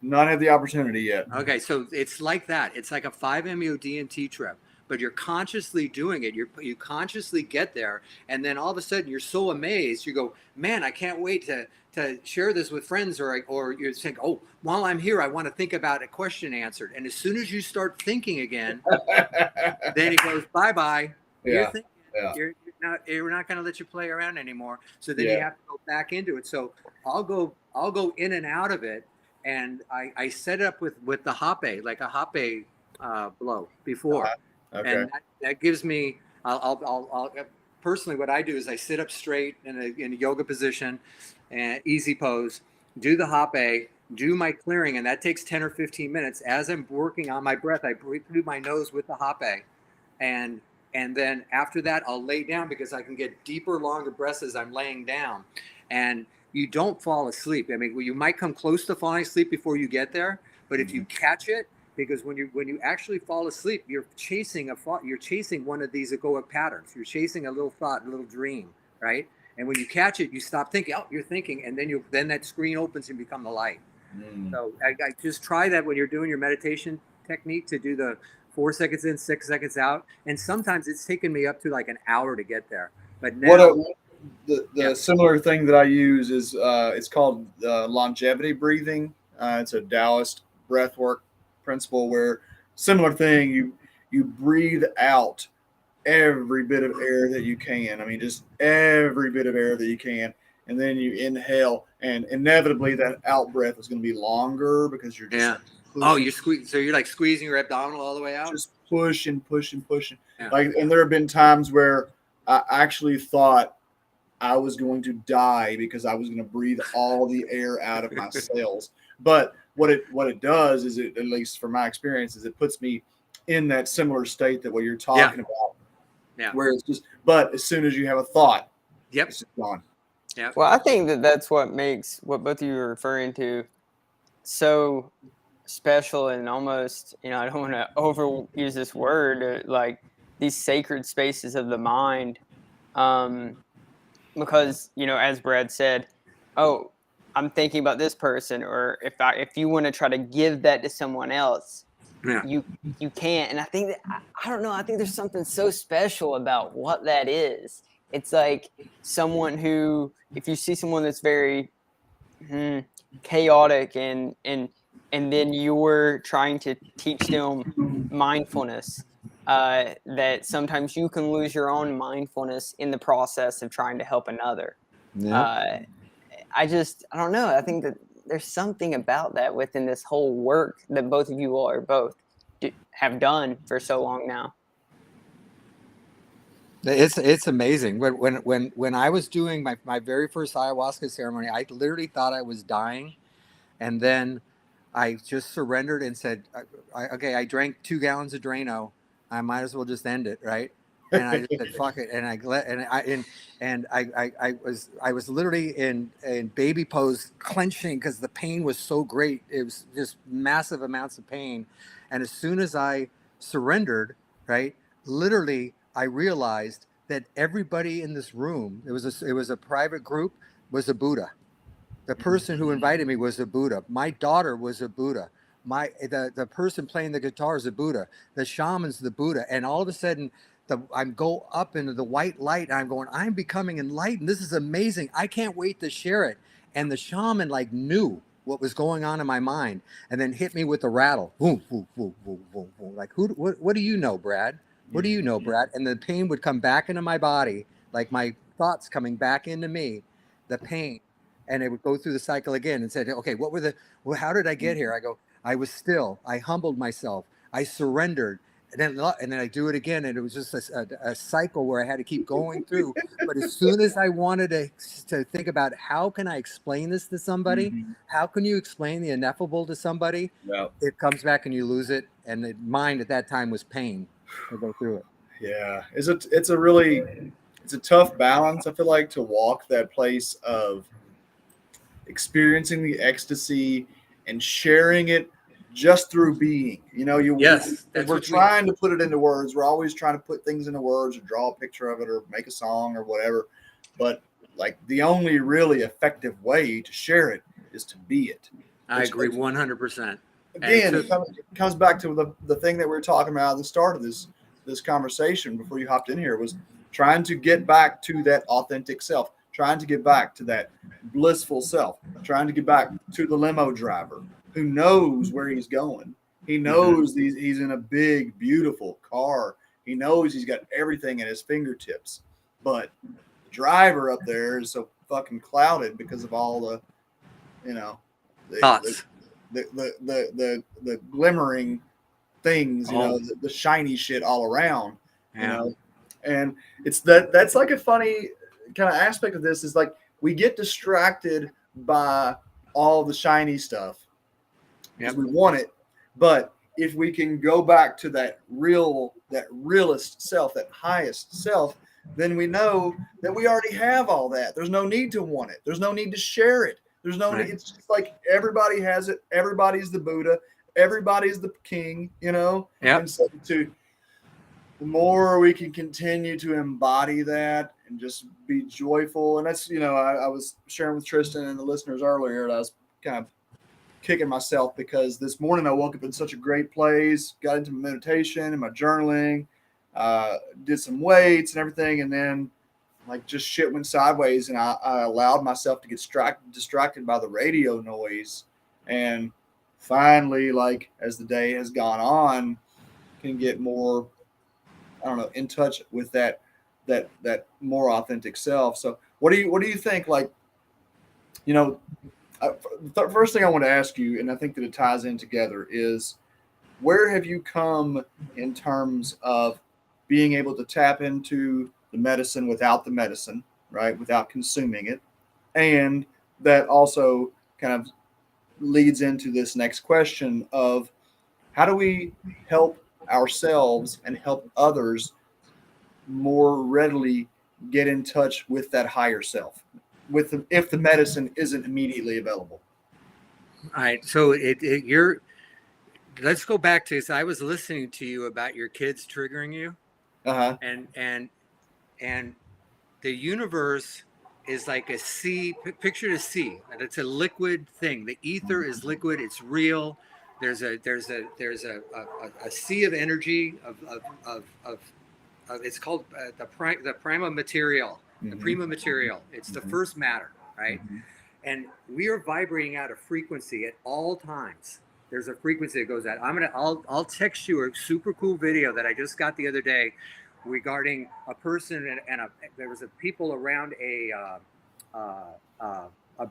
Not had the opportunity yet. Okay, so it's like that. It's like a 5-MeO DMT trip, but you're consciously doing it. You consciously get there, and then all of a sudden you're so amazed. You go, man, I can't wait to share this with friends, or you think, oh, while I'm here, I want to think about a question answered. And as soon as you start thinking again, then it goes bye-bye. Yeah. You're thinking. Yeah. You're not going to let you play around anymore. So then you have to go back into it. So I'll go in and out of it. And I set it up with the hape, like a hape blow before. Okay. And that gives me, I'll personally, what I do is I sit up straight in a yoga position, and easy pose, do the hape, do my clearing, and that takes 10 or 15 minutes. As I'm working on my breath, I breathe through my nose with the hape, and then after that, I'll lay down because I can get deeper, longer breaths as I'm laying down. And you don't fall asleep. I mean, you might come close to falling asleep before you get there, but if you catch it, because when you actually fall asleep, you're chasing one of these egoic patterns. You're chasing a little thought, a little dream, right? And when you catch it, you stop thinking. Oh, you're thinking, and then that screen opens and become the light. So I just try that when you're doing your meditation technique, to do the 4 seconds in, 6 seconds out, and sometimes it's taken me up to like an hour to get there. But now. The similar thing that I use is it's called longevity breathing. It's a Taoist breathwork principle where similar thing, you breathe out every bit of air that you can. I mean, just every bit of air that you can, and then you inhale, and inevitably that out breath is going to be longer because you're just you're squeezing. So you're like squeezing your abdominal all the way out. Just pushing. And there have been times where I actually thought I was going to die because I was going to breathe all the air out of my cells. But what it does is, at least from my experience, is it puts me in that similar state that what you're talking about. Yeah. Where it's just, but as soon as you have a thought, it's just gone. Yeah. Well, I think that's what makes what both of you are referring to so special, and almost, I don't want to overuse this word, like these sacred spaces of the mind. Because, as Brad said, oh, I'm thinking about this person, or if you want to try to give that to someone else, you can't. And I think that, I don't know, I think there's something so special about what that is. It's like someone who, if you see someone that's very chaotic, and then you're trying to teach them mindfulness, that sometimes you can lose your own mindfulness in the process of trying to help another. I don't know. I think that there's something about that within this whole work that both of you all are have done for so long now. It's amazing. When I was doing my very first ayahuasca ceremony, I literally thought I was dying, and then I just surrendered and said, okay, I drank 2 gallons of Drano. I might as well just end it, right? And I just said, fuck it. And I was literally in baby pose, clenching because the pain was so great. It was just massive amounts of pain. And as soon as I surrendered, right, literally, I realized that everybody in this room, it was a private group, was a Buddha. The person who invited me was a Buddha. My daughter was a Buddha. The person playing the guitar is a Buddha. The shaman's the Buddha. And all of a sudden, I go up into the white light, and I'm going, I'm becoming enlightened. This is amazing. I can't wait to share it. And the shaman like knew what was going on in my mind, and then hit me with a rattle. Boom, boom, boom, boom, boom, boom. Like, what do you know, Brad? What do you know, Brad? And the pain would come back into my body, like my thoughts coming back into me, the pain. And it would go through the cycle again and said, okay, how did I get here? I go, I was still, I humbled myself, I surrendered. And then I do it again. And it was just a cycle where I had to keep going through. But as soon as I wanted to think about how can I explain this to somebody? How can you explain the ineffable to somebody? Yeah. It comes back and you lose it. And mine at that time was pain to go through it. Yeah. It's a tough balance, I feel like, to walk that place of experiencing the ecstasy and sharing it just through being. We're trying to put it into words. We're always trying to put things into words or draw a picture of it or make a song or whatever. But like the only really effective way to share it is to be it. I agree 100%. Again, it comes back to the thing that we were talking about at the start of this conversation before you hopped in here, was trying to get back to that authentic self, trying to get back to that blissful self, trying to get back to the limo driver who knows where he's going. He knows he's in a big, beautiful car. He knows he's got everything at his fingertips. But the driver up there is so fucking clouded because of all the, thoughts. The glimmering things, the shiny shit all around, and it's that's like a funny kind of aspect of this, is like we get distracted by all the shiny stuff because we want it. But if we can go back to that realist self, that highest self, then we know that we already have all that. There's no need to want it. There's no need to share it. There's no need. It's just like everybody has it. Everybody's the Buddha. Everybody's the king, And so the more we can continue to embody that and just be joyful. And that's, I was sharing with Tristan and the listeners earlier, and I was kind of kicking myself because this morning I woke up in such a great place, got into my meditation and my journaling, did some weights and everything. And then like just shit went sideways, and I allowed myself to get distracted by the radio noise. And finally, like as the day has gone on, can get more, in touch with that more authentic self. So what do you think? Like, the first thing I want to ask you, and I think that it ties in together, is where have you come in terms of being able to tap into the medicine without the medicine, right? Without consuming it. And that also kind of leads into this next question of how do we help ourselves and help others more readily get in touch with that higher self if the medicine isn't immediately available? All right. So let's go back to, so I was listening to you about your kids triggering you. And the universe is like a sea. Picture a sea, and it's a liquid thing. The ether is liquid. It's real. There's a sea of energy of it's called the prima material. The prima material. It's the first matter, right? And we are vibrating out a frequency at all times. There's a frequency that goes out. I'll text you a super cool video that I just got the other day regarding a person and there was a people around a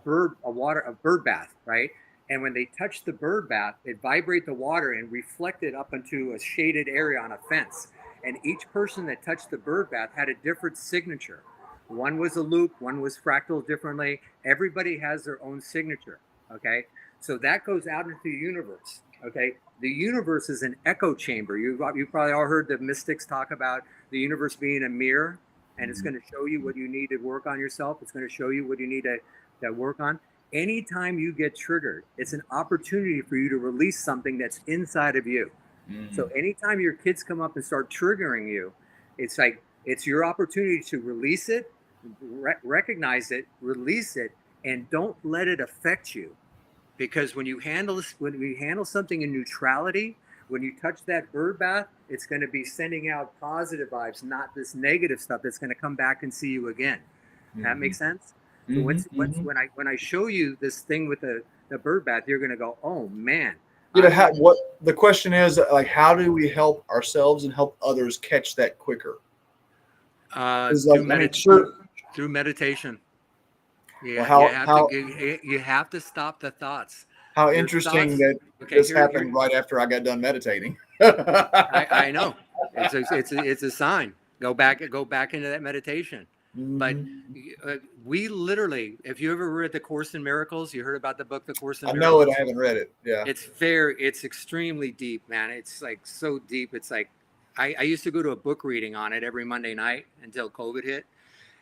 bird bath, right? And when they touch the bird bath, it vibrate the water and reflect it up into a shaded area on a fence. And each person that touched the bird bath had a different signature. One was a loop, one was fractal differently. Everybody has their own signature, okay? So that goes out into the universe. Okay, the universe is an echo chamber. You've probably all heard the mystics talk about the universe being a mirror, and it's going to show you what you need to work on yourself. It's going to show you what you need to work on. Anytime you get triggered, it's an opportunity for you to release something that's inside of you. So anytime your kids come up and start triggering you, it's like it's your opportunity to release it, recognize it, release it, and don't let it affect you. Because when you handle something in neutrality, when you touch that bird bath, it's going to be sending out positive vibes, not this negative stuff that's going to come back and see you again. That makes sense. So when I show you this thing with the bird bath, you're going to go, oh man. What the question is, like, how do we help ourselves and help others catch that quicker? Through meditation. Yeah, you have to stop the thoughts. How interesting that this happened right after I got done meditating. I know. It's a sign. Go back into that meditation. But we literally, if you ever read the Course in Miracles, you heard about the book, The Course in Miracles? I know it. I haven't read it. Yeah. It's extremely deep, man. It's like so deep. It's like, I used to go to a book reading on it every Monday night until COVID hit.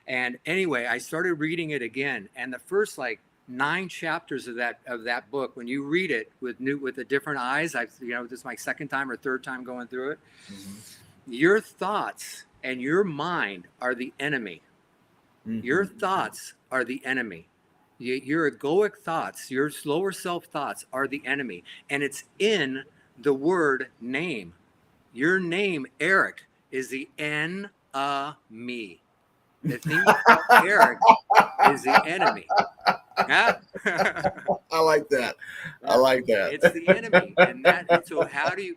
And anyway, I started reading it again. And the first like 9 chapters of that book, when you read it with the different eyes, this is my second time or third time going through it. Your thoughts and your mind are the enemy. Your thoughts are the enemy. Your egoic thoughts, your lower self thoughts are the enemy. And it's in the word name. Your name, Eric, is the enemy. The thing called Eric is the enemy. Huh? I like that. I like that. It's the enemy. And so how do you,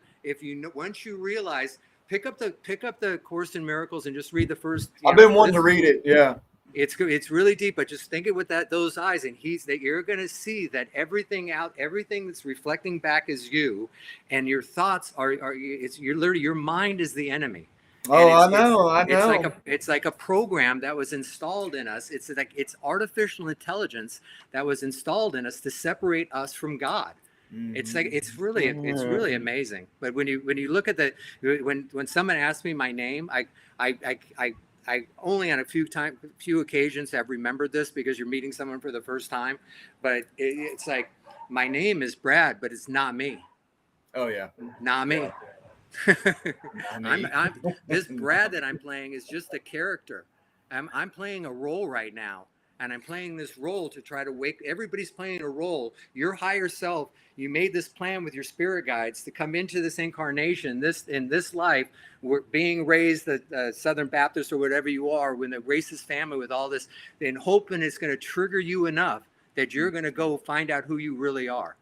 once you realize, pick up the Course in Miracles and just read the first. I've been wanting to read it. Yeah. It's really deep, but just think it with those eyes, and you're going to see that everything that's reflecting back is you, and your thoughts your mind is the enemy. Oh, I know. It's like a program that was installed in us. It's artificial intelligence that was installed in us to separate us from God. It's like it's really amazing. But when you look at when someone asks me my name, I only on a few occasions have remembered this because you're meeting someone for the first time. But it's like, my name is Brad, but it's not me. Oh yeah, not me. This Brad that I'm playing is just a character. I'm playing a role right now, and I'm playing this role to try to wake. Everybody's playing a role. Your higher self. You made this plan with your spirit guides to come into this incarnation, in this life. We're being raised the Southern Baptist or whatever you are, when the racist family with all this, then hoping it's going to trigger you enough that you're going to go find out who you really are.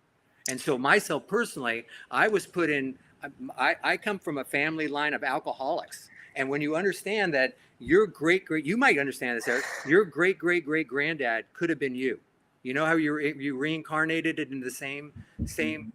And so myself personally, I was put in. I come from a family line of alcoholics. And when you understand that your you might understand this, Eric, your great-great-great-granddad could have been you. You know how you reincarnated it into the same thing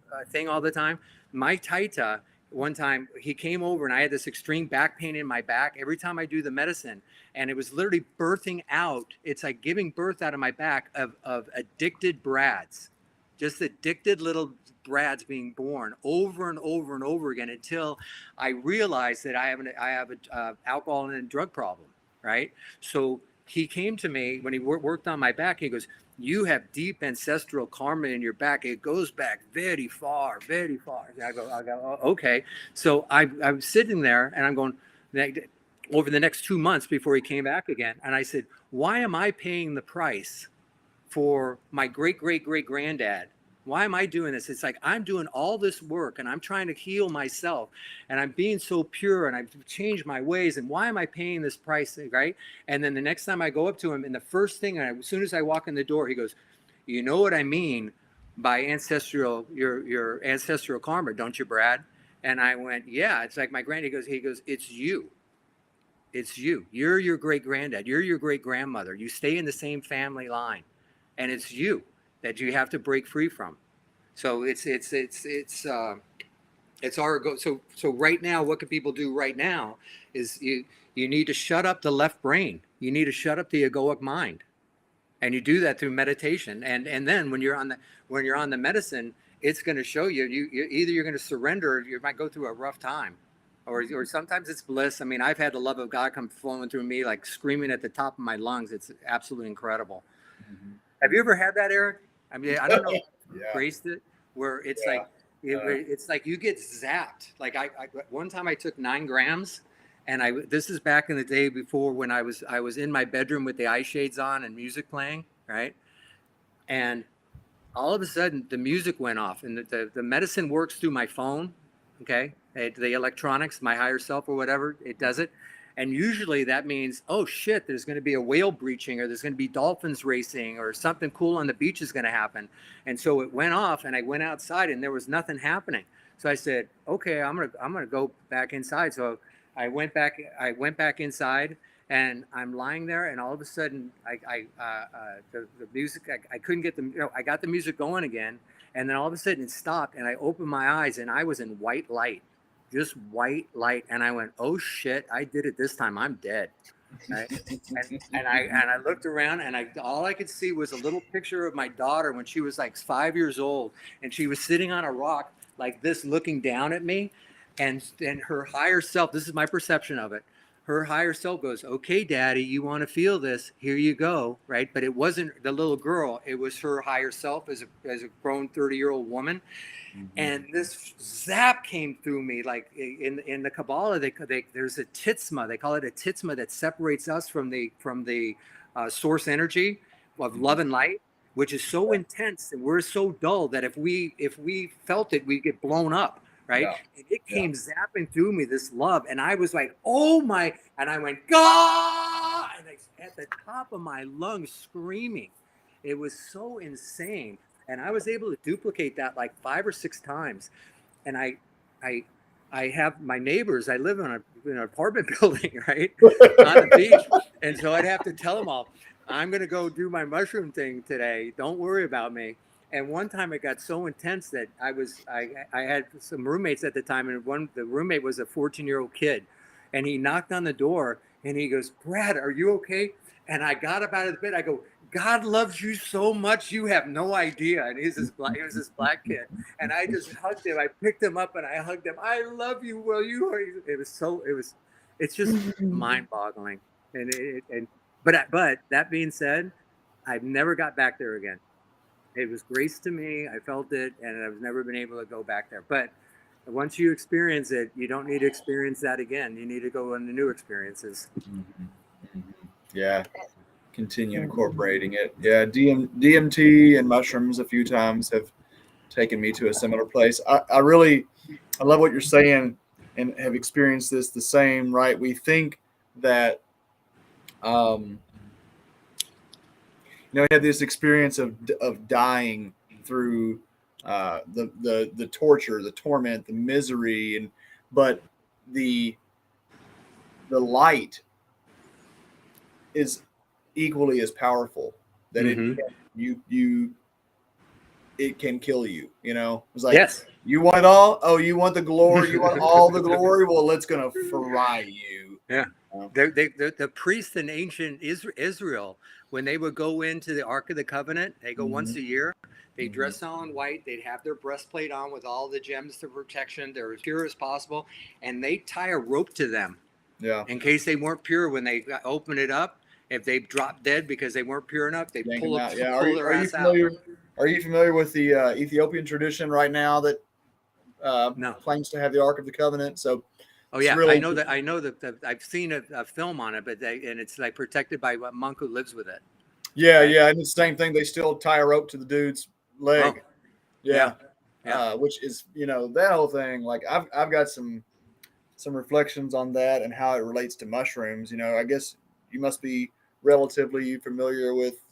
all the time? My Taita, one time, he came over and I had this extreme back pain in my back every time I do the medicine. And it was literally birthing out. It's like giving birth out of my back of addicted Brads. Just addicted little Brads being born over and over and over again until I realized that I have an alcohol and a drug problem, right? So he came to me when he worked on my back. He goes, "You have deep ancestral karma in your back. It goes back very far, very far." And I go, "Oh, okay." So I'm sitting there and I'm going, over the next 2 months before he came back again, and I said, "Why am I paying the price for my great-great-great-granddad? Why am I doing this?" It's like I'm doing all this work and I'm trying to heal myself and I'm being so pure and I've changed my ways. And why am I paying this price, right? And then the next time I go up to him, and the first thing, as soon as I walk in the door, he goes, "You know what I mean by your ancestral karma, don't you, Brad?" And I went, "Yeah." It's like my granddad. He goes, "It's you. It's you. You're your great-granddad. You're your great-grandmother. You stay in the same family line. And it's you that you have to break free from." So it's our go. So right now, what can people do right now is you need to shut up the left brain. You need to shut up the egoic mind, and you do that through meditation. And then when you're on the medicine, it's going to show you, either you're going to surrender or you might go through a rough time, or sometimes it's bliss. I mean, I've had the love of God come flowing through me, like screaming at the top of my lungs. It's absolutely incredible. Mm-hmm. Have you ever had that, Eric? I mean, I don't know if you Yeah. graced it, where it's like, it's like you get zapped. Like I one time I took 9 grams, and this is back in the day before, when I was in my bedroom with the eye shades on and music playing, right? And all of a sudden the music went off, and the medicine works through my phone. Okay. The electronics, my higher self or whatever, it does it. And usually that means, oh shit, there's going to be a whale breaching, or there's going to be dolphins racing, or something cool on the beach is going to happen. And so it went off, and I went outside, and there was nothing happening. So I said, okay, I'm going to go back inside. So I went back inside, and I'm lying there, and all of a sudden the music, I couldn't get I got the music going again. And then all of a sudden it stopped, and I opened my eyes, and I was in white light. Just white light. And I went, oh shit, I did it this time. I'm dead. Right? and I looked around, and all I could see was a little picture of my daughter when she was like 5 years old, and she was sitting on a rock like this, looking down at me, and her higher self, this is my perception of it, her higher self goes, okay, daddy, you want to feel this, here you go, right? But it wasn't the little girl, it was her higher self as a grown 30-year-old woman. Mm-hmm. And this zap came through me, like in the Kabbalah, there's a titzma, they call it a titzma, that separates us from the source energy of love and light, which is so intense, and we're so dull that if we felt it, we get blown up. Right. Yeah. And it came zapping through me, this love. And I was like, oh my, and I went, God, and at the top of my lungs screaming. It was so insane. And I was able to duplicate that like 5 or 6 times. And I have my neighbors, I live in an apartment building, right, on the beach. And so I'd have to tell them all, I'm going to go do my mushroom thing today. Don't worry about me. And one time it got so intense that I had some roommates at the time, and the roommate was a 14-year-old kid, and he knocked on the door, and he goes, Brad, are you okay? And I got up out of the bed. I go, God loves you so much, you have no idea. And he was this black kid, and I just hugged him. I picked him up and I hugged him. I love you. Well, it's just mind-boggling. But that being said, I've never got back there again. It was grace to me. I felt it, and I've never been able to go back there. But once you experience it, you don't need to experience that again. You need to go on the new experiences. Mm-hmm. Mm-hmm. Yeah. Continue incorporating it. Yeah. DMT and mushrooms a few times have taken me to a similar place. I love what you're saying, and have experienced this the same, right? We think that, we had this experience of dying through the torture, the torment, the misery, but the light is equally as powerful. That it can kill you. It's like, yes, you want it all. Oh, you want the glory? You want all the glory? Well, it's gonna fry you. Yeah. The priests in ancient Israel, when they would go into the Ark of the Covenant, they go once a year. They dress all in white. They'd have their breastplate on with all the gems for protection. They're as pure as possible, and they tie a rope to them. Yeah. In case they weren't pure when they open it up, if they dropped dead because they weren't pure enough, they pull up. Yeah. Are you familiar with the Ethiopian tradition right now that claims to have the Ark of the Covenant? So. Oh yeah, really, I know that I've seen a film on it, and it's like protected by a monk who lives with it. Yeah, right? Yeah, and it's the same thing. They still tie a rope to the dude's leg. Oh. Yeah. Which is, that whole thing. Like I've got some reflections on that and how it relates to mushrooms. I guess you must be relatively familiar with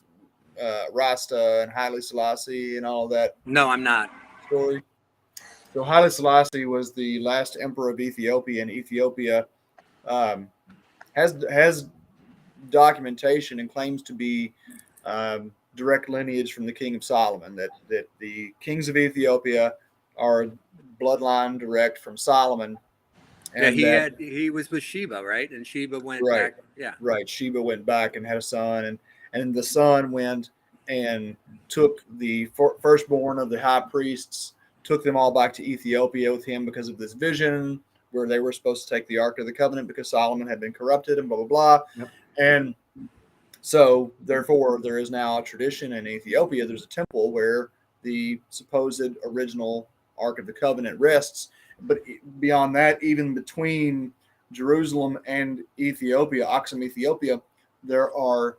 Rasta and Haile Selassie and all that. No, I'm not. Story. So Haile Selassie was the last emperor of Ethiopia, and Ethiopia has documentation and claims to be direct lineage from the King of Solomon. That the kings of Ethiopia are bloodline direct from Solomon. And he was with Sheba, right? And Sheba went back. Yeah, right. Sheba went back and had a son, and the son went and took the firstborn of the high priests took them all back to Ethiopia with him because of this vision where they were supposed to take the Ark of the Covenant because Solomon had been corrupted and blah, blah, blah. Yep. And so, therefore, there is now a tradition in Ethiopia. There's a temple where the supposed original Ark of the Covenant rests. But beyond that, even between Jerusalem and Ethiopia, Aksum, Ethiopia, there are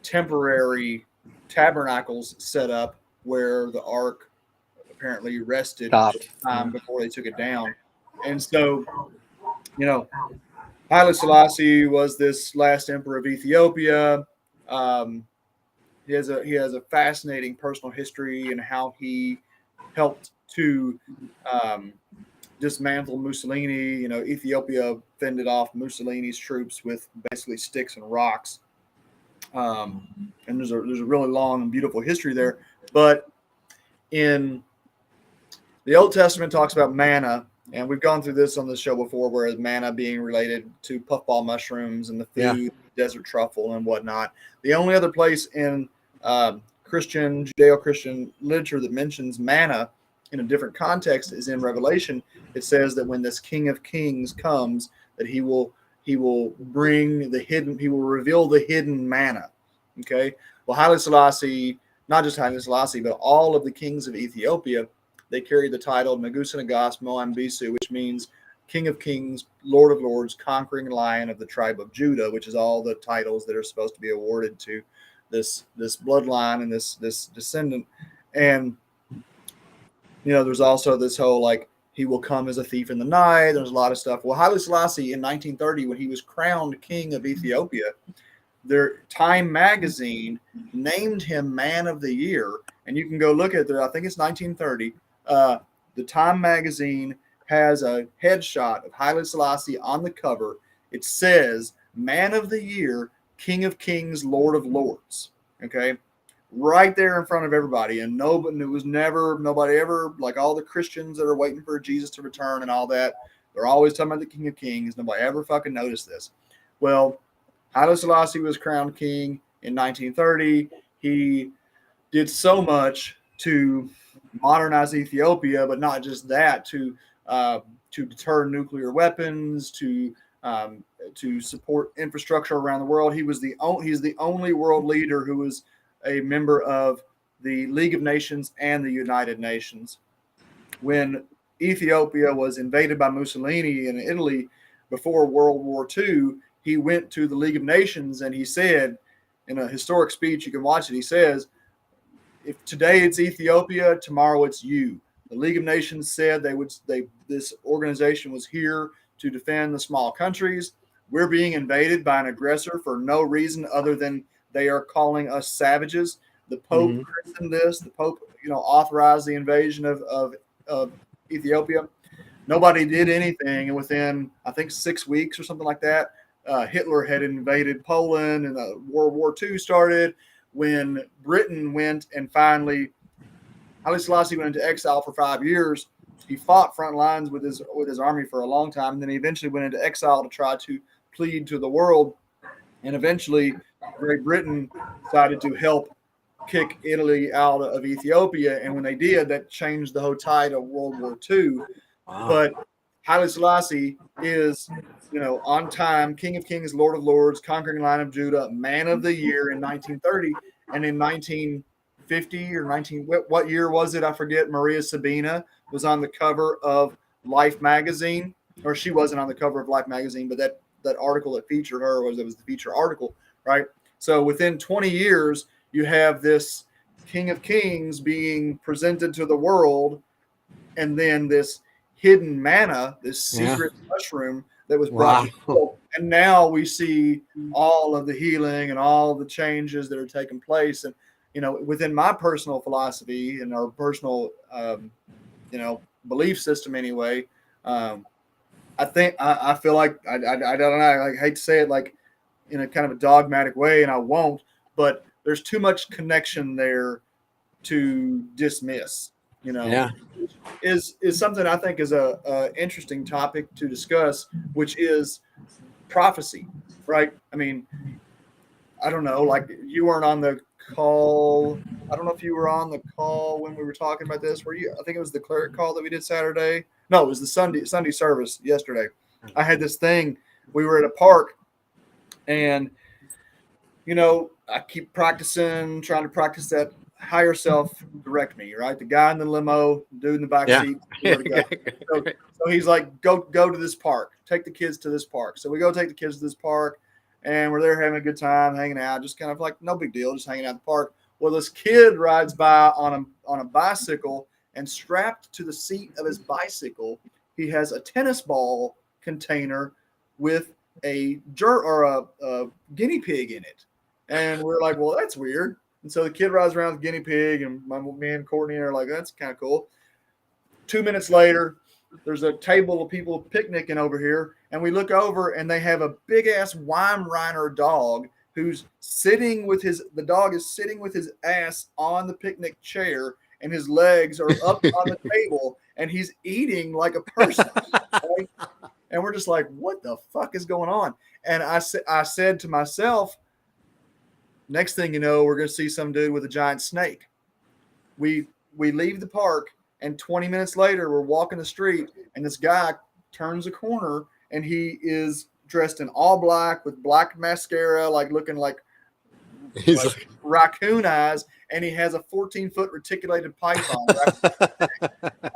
temporary tabernacles set up where the Ark apparently rested time before they took it down. And so, you know, Haile Selassie was this last emperor of Ethiopia. He has a fascinating personal history and how he helped to dismantle Mussolini. You know, Ethiopia fended off Mussolini's troops with basically sticks and rocks. And there's a really long and beautiful history there. But in the Old Testament talks about manna, and we've gone through this on the show before, where manna being related to puffball mushrooms and the food, desert truffle and whatnot. The only other place in Judeo-Christian literature that mentions manna in a different context is in Revelation. It says that when this King of Kings comes, that he will bring he will reveal the hidden manna. Okay. Well, Haile Selassie, not just Haile Selassie, but all of the kings of Ethiopia, they carry the title Nagusa Nagas Moambisu, which means King of Kings, Lord of Lords, Conquering Lion of the tribe of Judah, which is all the titles that are supposed to be awarded to this bloodline and this descendant. And you know, there's also this whole like he will come as a thief in the night. There's a lot of stuff. Well, Haile Selassie in 1930, when he was crowned king of Ethiopia, their Time magazine named him Man of the Year. And you can go look at there. I think it's 1930. The Time magazine has a headshot of Haile Selassie on the cover. It says Man of the Year, King of Kings, Lord of Lords. Okay. Right there in front of everybody. And nobody ever, like all the Christians that are waiting for Jesus to return and all that, they're always talking about the King of Kings. Nobody ever fucking noticed this. Well, Haile Selassie was crowned king in 1930. He did so much to modernize Ethiopia, but not just that, to deter nuclear weapons, to support infrastructure around the world. He's the only world leader who was a member of the League of Nations and the United Nations. When Ethiopia was invaded by Mussolini in Italy before World War II, he went to the League of Nations and he said, in a historic speech, you can watch it, he says, if today it's Ethiopia, tomorrow it's you. The League of Nations said this organization was here to defend the small countries. We're being invaded by an aggressor for no reason other than they are calling us savages. The Pope christened this. The Pope, authorized the invasion of Ethiopia. Nobody did anything, and within I think 6 weeks or something like that, Hitler had invaded Poland, and World War II started. When Britain went and finally, Haile Selassie went into exile for 5 years. He fought front lines with his army for a long time, and then he eventually went into exile to try to plead to the world. And eventually, Great Britain decided to help kick Italy out of Ethiopia. And when they did, that changed the whole tide of World War II. Wow. But Haile Selassie is, on time, King of Kings, Lord of Lords, Conquering Lion of Judah, Man of the Year in 1930. And in 1950 or what year was it? I forget. Maria Sabina was on the cover of Life magazine, or she wasn't on the cover of Life magazine, but that article that featured her was the feature article, right? So within 20 years, you have this King of Kings being presented to the world, and then this hidden manna, this secret mushroom that was brought to the world. And now we see all of the healing and all the changes that are taking place. And, within my personal philosophy and our personal, belief system anyway, I think I feel like I don't know. I hate to say it like in a kind of a dogmatic way, and I won't. But there's too much connection there to dismiss. Is something I think is a interesting topic to discuss, which is prophecy, right? I mean, I don't know. Like you weren't on the call. I don't know if you were on the call when we were talking about this. Were you? I think it was the cleric call that we did Saturday. No, it was the Sunday service yesterday. I had this thing. We were at a park, and I keep practicing, trying to practice that higher self direct me, right? The guy in the limo, dude in the back seat, where to go. So he's like, go to this park. Take the kids to this park. So we go take the kids to this park, and we're there having a good time, hanging out, just kind of like no big deal, just hanging out in the park. Well, this kid rides by on a bicycle, and strapped to the seat of his bicycle, he has a tennis ball container with a guinea pig in it. And we're like, well, that's weird. And so the kid rides around with the guinea pig, and me and Courtney are like, that's kind of cool. 2 minutes later, there's a table of people picnicking over here, and we look over, and they have a big ass Weimaraner dog who's the dog is sitting with his ass on the picnic chair, and his legs are up on the table, and he's eating like a person. Right? And we're just like, what the fuck is going on? And I said to myself, next thing you know, we're going to see some dude with a giant snake. We leave the park, and 20 minutes later, we're walking the street, and this guy turns a corner, and he is dressed in all black with black mascara, like looking like raccoon eyes, and he has a 14-foot reticulated python.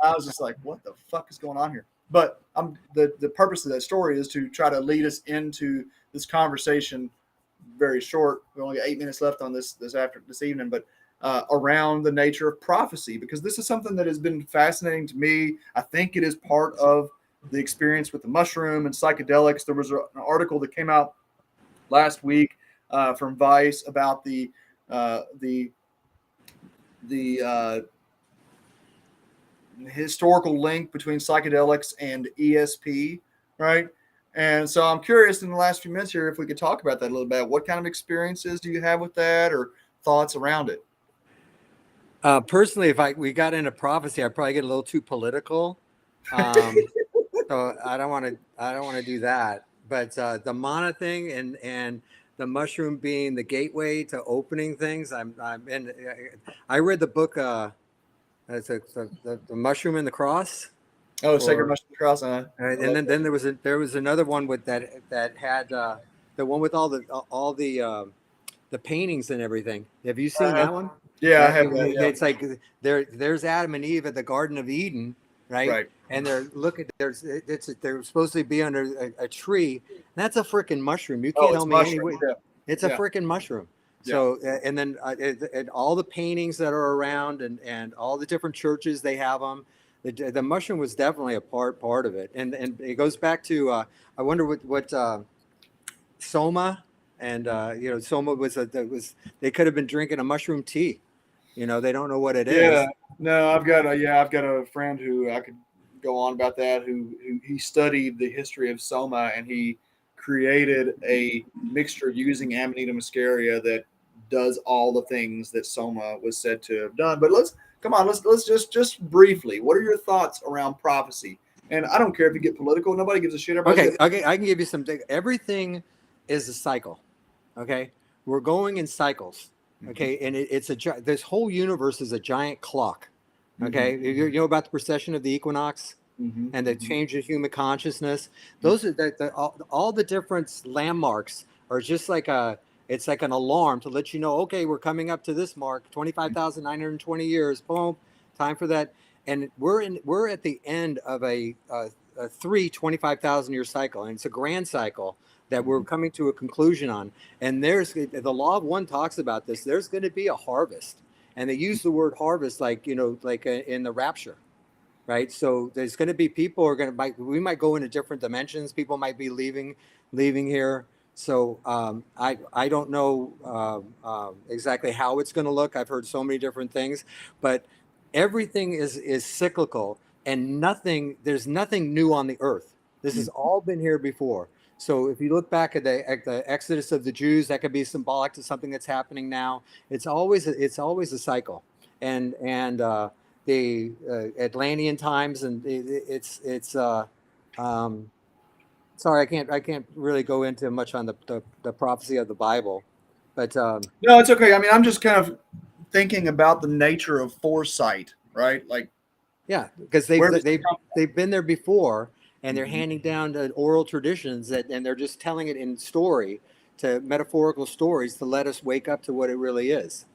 I was just like, what the fuck is going on here? But the purpose of that story is to try to lead us into this conversation. Very short. We only got 8 minutes left on this evening, but around the nature of prophecy, because this is something that has been fascinating to me. I think it is part of the experience with the mushroom and psychedelics. There was an article that came out last week from Vice about the historical link between psychedelics and ESP, right? And so I'm curious in the last few minutes here if we could talk about that a little bit. What kind of experiences do you have with that, or thoughts around it? Personally, if we got into prophecy, I'd probably get a little too political. So I don't want to do that. But the mana thing and the mushroom being the gateway to opening things. I'm in. I read the book. It's the mushroom and the cross. Oh, Sacred Mushroom Cross. And then there was another one with that had the one with all the paintings and everything. Have you seen that one? Yeah, I have that. Yeah. It's like there's Adam and Eve at the Garden of Eden, right? Right. And they're they're supposed to be under a tree. That's a freaking mushroom. You can't tell me anyway. Yeah. It's a freaking mushroom. Yeah. So and then and all the paintings that are around and all the different churches, they have them. The mushroom was definitely a part of it, and it goes back to I wonder what Soma and Soma was they could have been drinking a mushroom tea. They don't know what it is. Yeah, no, I've got a friend who I could go on about that. Who he studied the history of Soma, and he created a mixture using Amanita muscaria that does all the things that Soma was said to have done. But let's just briefly, what are your thoughts around prophecy? And I don't care if you get political. Nobody gives a shit. Okay, I can give you some. Everything is a cycle. Okay, we're going in cycles. Okay, and this whole universe is a giant clock. Okay, you know about the precession of the equinox and the change of human consciousness. Those are all the different landmarks are just like it's like an alarm to let you know, okay, we're coming up to this mark, 25,920 years. Boom, time for that. And we're at the end of a 25,000 year cycle, and it's a grand cycle that we're coming to a conclusion on. And there's the law of one talks about this. There's going to be a harvest, and they use the word harvest like in the rapture, right? So there's going to be people we might go into different dimensions. People might be leaving here. So I don't know exactly how it's going to look. I've heard so many different things, but everything is cyclical, and there's nothing new on the earth. This has all been here before. So if you look back at the Exodus of the Jews, that could be symbolic to something that's happening now. It's always a cycle, and the Atlantean times, and it's sorry, I can't really go into much on the prophecy of the Bible, But No, it's okay. I mean, I'm just kind of thinking about the nature of foresight, right? Like, yeah, because where does it come they've been there before, and they're from? handing down oral traditions and they're just telling it in story, to metaphorical stories, to let us wake up to what it really is.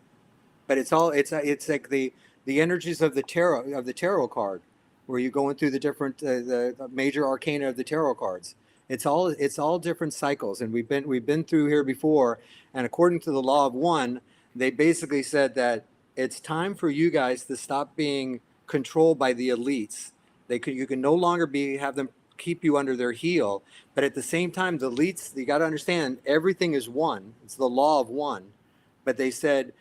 But it's like the energies of the tarot card, where you're going through the different the major arcana of the tarot cards. It's all different cycles, and we've been through here before. And according to the law of one, they basically said that it's time for you guys to stop being controlled by the elites. You can no longer have them keep you under their heel. But at the same time, the elites, you got to understand, everything is one. It's the law of one. But they said,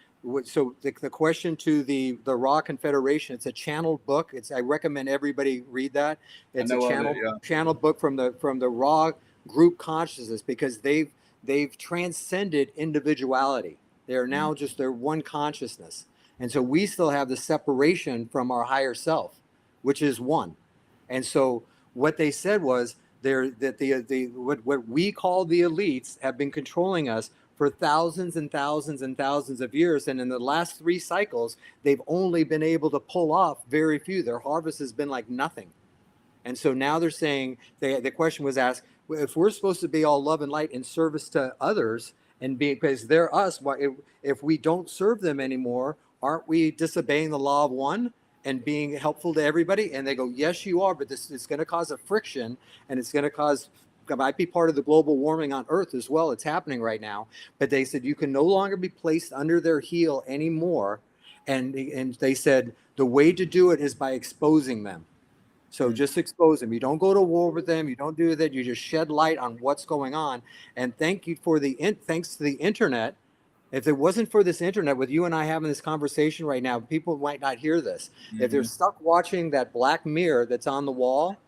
so the question to the Raw Confederation, it's a channeled book. I recommend everybody read that. I It's a know of it, yeah. channeled book from the Raw group consciousness, because they've transcended individuality. They're now just their one consciousness. And so we still have the separation from our higher self, which is one. And so what they said was that what we call the elites have been controlling us for thousands and thousands and thousands of years. And in the last 3 cycles, they've only been able to pull off very few. Their harvest has been like nothing. And so now they're saying, the question was asked, if we're supposed to be all love and light in service to others, and because they're us, if we don't serve them anymore, aren't we disobeying the law of one and being helpful to everybody? And they go, yes, you are, but this is going to cause a friction, and it's going to cause, might be part of the global warming on Earth as well. It's happening right now. But they said you can no longer be placed under their heel anymore. And they said the way to do it is by exposing them. So just expose them. You don't go to war with them. You don't do that. You just shed light on what's going on. And thanks to the internet. If it wasn't for this internet, with you and I having this conversation right now, people might not hear this. If they're stuck watching that Black Mirror that's on the wall,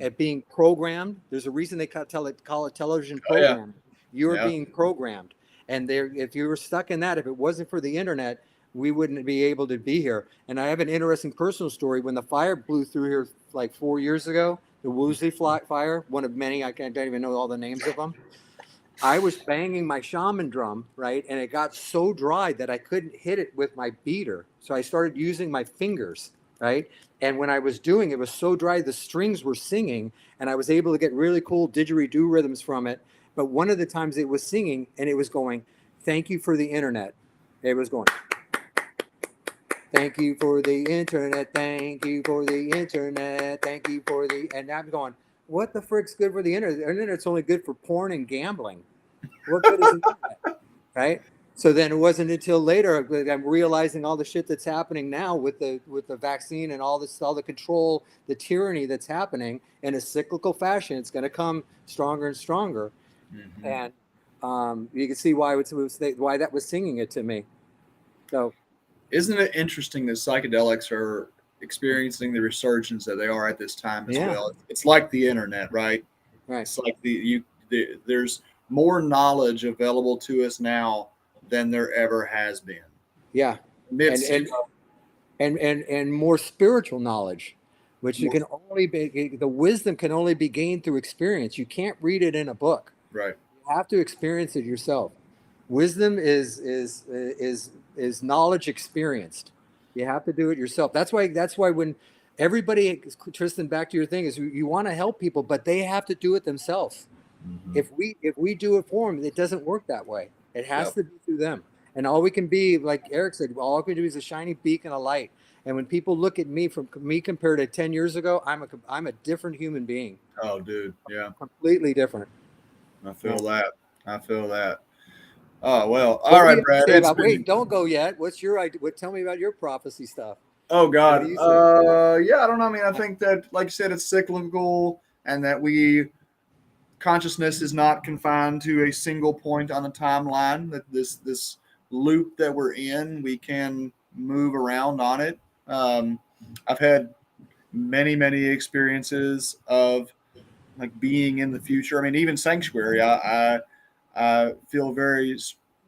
at being programmed, there's a reason they call it television Oh, yeah. program. You're Yeah. being programmed. And if you were stuck in that, if it wasn't for the internet, we wouldn't be able to be here. And I have an interesting personal story. When the fire blew through here like 4 years ago, the Woosley fire, one of many, I don't even know all the names of them. I was banging my shaman drum, right? And it got so dry that I couldn't hit it with my beater. So I started using my fingers, right? And when I was doing it, it was so dry, the strings were singing, and I was able to get really cool didgeridoo rhythms from it. But one of the times it was singing, and it was going, thank you for the internet. It was going, thank you for the internet. Thank you for the internet. Thank you for the, and I'm going, what the frick's good for the internet? The internet's only good for porn and gambling. What good is the internet? Right? So then it wasn't until later I'm realizing all the shit that's happening now with the vaccine and all the control, the tyranny that's happening in a cyclical fashion. It's going to come stronger and stronger. And you can see why that was singing it to me. So Isn't it interesting that psychedelics are experiencing the resurgence that they are at this time as well? It's like the internet, right? Right. It's like there's more knowledge available to us now than there ever has been. Yeah. And more spiritual knowledge, which you can only be, the wisdom can only be gained through experience. You can't read it in a book. Right. You have to experience it yourself. Wisdom is knowledge experienced. You have to do it yourself. That's why when everybody, Tristan, back to your thing, is you want to help people, but they have to do it themselves. If we do it for them, it doesn't work that way. It has to be through them. And all we can be, like Eric said, all we can do is a shiny beacon of light. And when people look at me compared to 10 years ago, I'm a different human being. Oh, dude. Yeah. Completely different. I feel that. Oh, well. All right, Brad. Wait, don't go yet. What's your idea? Tell me about your prophecy stuff. Oh, God. Yeah, I don't know. I mean, I think that, like you said, it's cyclical, and that consciousness is not confined to a single point on the timeline. That this loop that we're in, we can move around on it. I've had many experiences of like being in the future. I mean, even Sanctuary, I feel very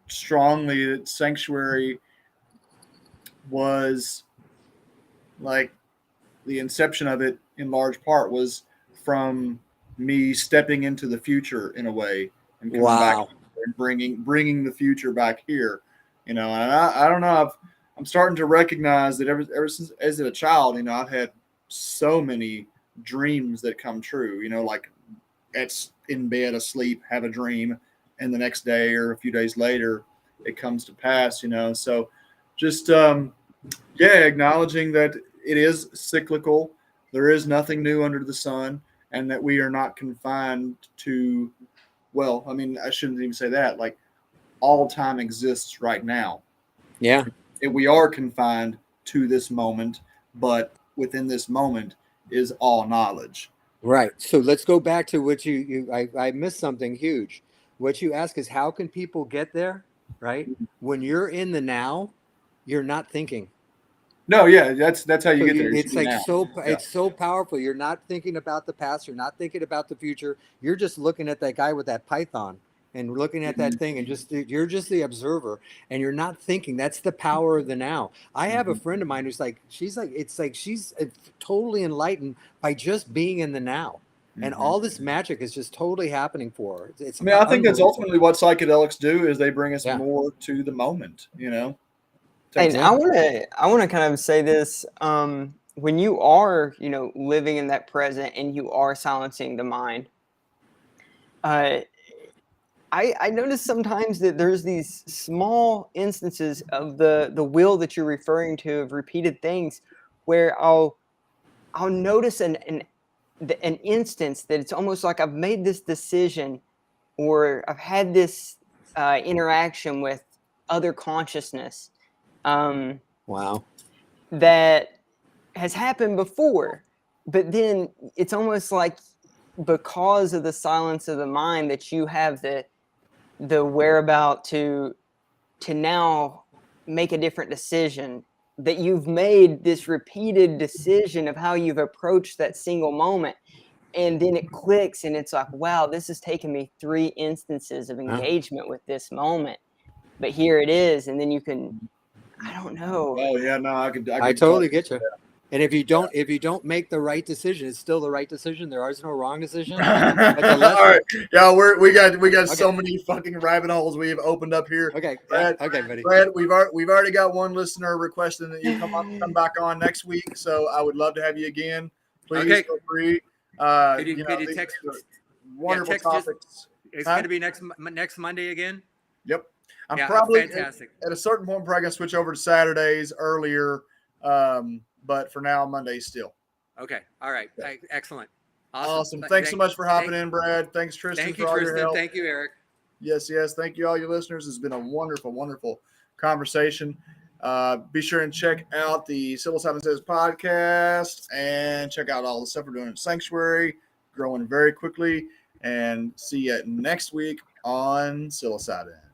strongly that Sanctuary was like the inception of it in large part was from me stepping into the future in a way and coming back and bringing the future back here. And I don't know. I'm starting to recognize that ever since as a child, I've had so many dreams that come true. Like in bed asleep, have a dream, and the next day or a few days later, it comes to pass. So just acknowledging that it is cyclical. There is nothing new under the sun, and that we are not confined to. Well, I shouldn't even say that. Like all time exists right now. Yeah. We are confined to this moment, but within this moment is all knowledge. Right. So let's go back to what I missed something huge. What you ask is how can people get there? Right. When you're in the now, you're not thinking. No, yeah, that's how you So get there. it's like now. it's so powerful. You're not thinking about the past. You're not thinking about the future. You're just looking at that guy with that python and looking at that thing, and you're just the observer, and you're not thinking. That's the power of the now. I have a friend of mine who's like, she's totally enlightened by just being in the now. And all this magic is just totally happening for her. It's I think that's ultimately what psychedelics do is they bring us Yeah. more to the moment, And I want to kind of say this, when you are, living in that present and you are silencing the mind, I notice sometimes that there's these small instances of the will that you're referring to of repeated things where I'll notice an instance that it's almost like I've made this decision or I've had this interaction with other consciousness. Wow. That has happened before, but then it's almost like because of the silence of the mind that you have the whereabout to now make a different decision, that you've made this repeated decision of how you've approached that single moment, and then it clicks and it's like, wow, this has taken me 3 instances of engagement with this moment, but here it is. And then you can, I don't know. Oh yeah, no, I could totally get you. And if you don't make the right decision, it's still the right decision. There is no wrong decision. But the lesson, all right, yeah, we got so many fucking rabbit holes we have opened up here. Okay, Brad, okay, buddy. Brad, we've already got one listener requesting that you come back on next week. So I would love to have you again. Please feel free. Could you text? Wonderful topics. It's going to be next Monday again. Yep. I'm probably fantastic. At a certain point, I'm probably going to switch over to Saturdays earlier. But for now, Mondays still. Okay. All right. Yeah. Excellent. Awesome. Thanks so much for hopping in, Brad. Thanks, Tristan. Thank you, Tristan. Thank you, Eric. Yes. Thank you, all you listeners. It's been a wonderful, wonderful conversation. Be sure and check out the Psilocybin Says podcast and check out all the stuff we're doing in Sanctuary, growing very quickly. And see you next week on Psilocybin.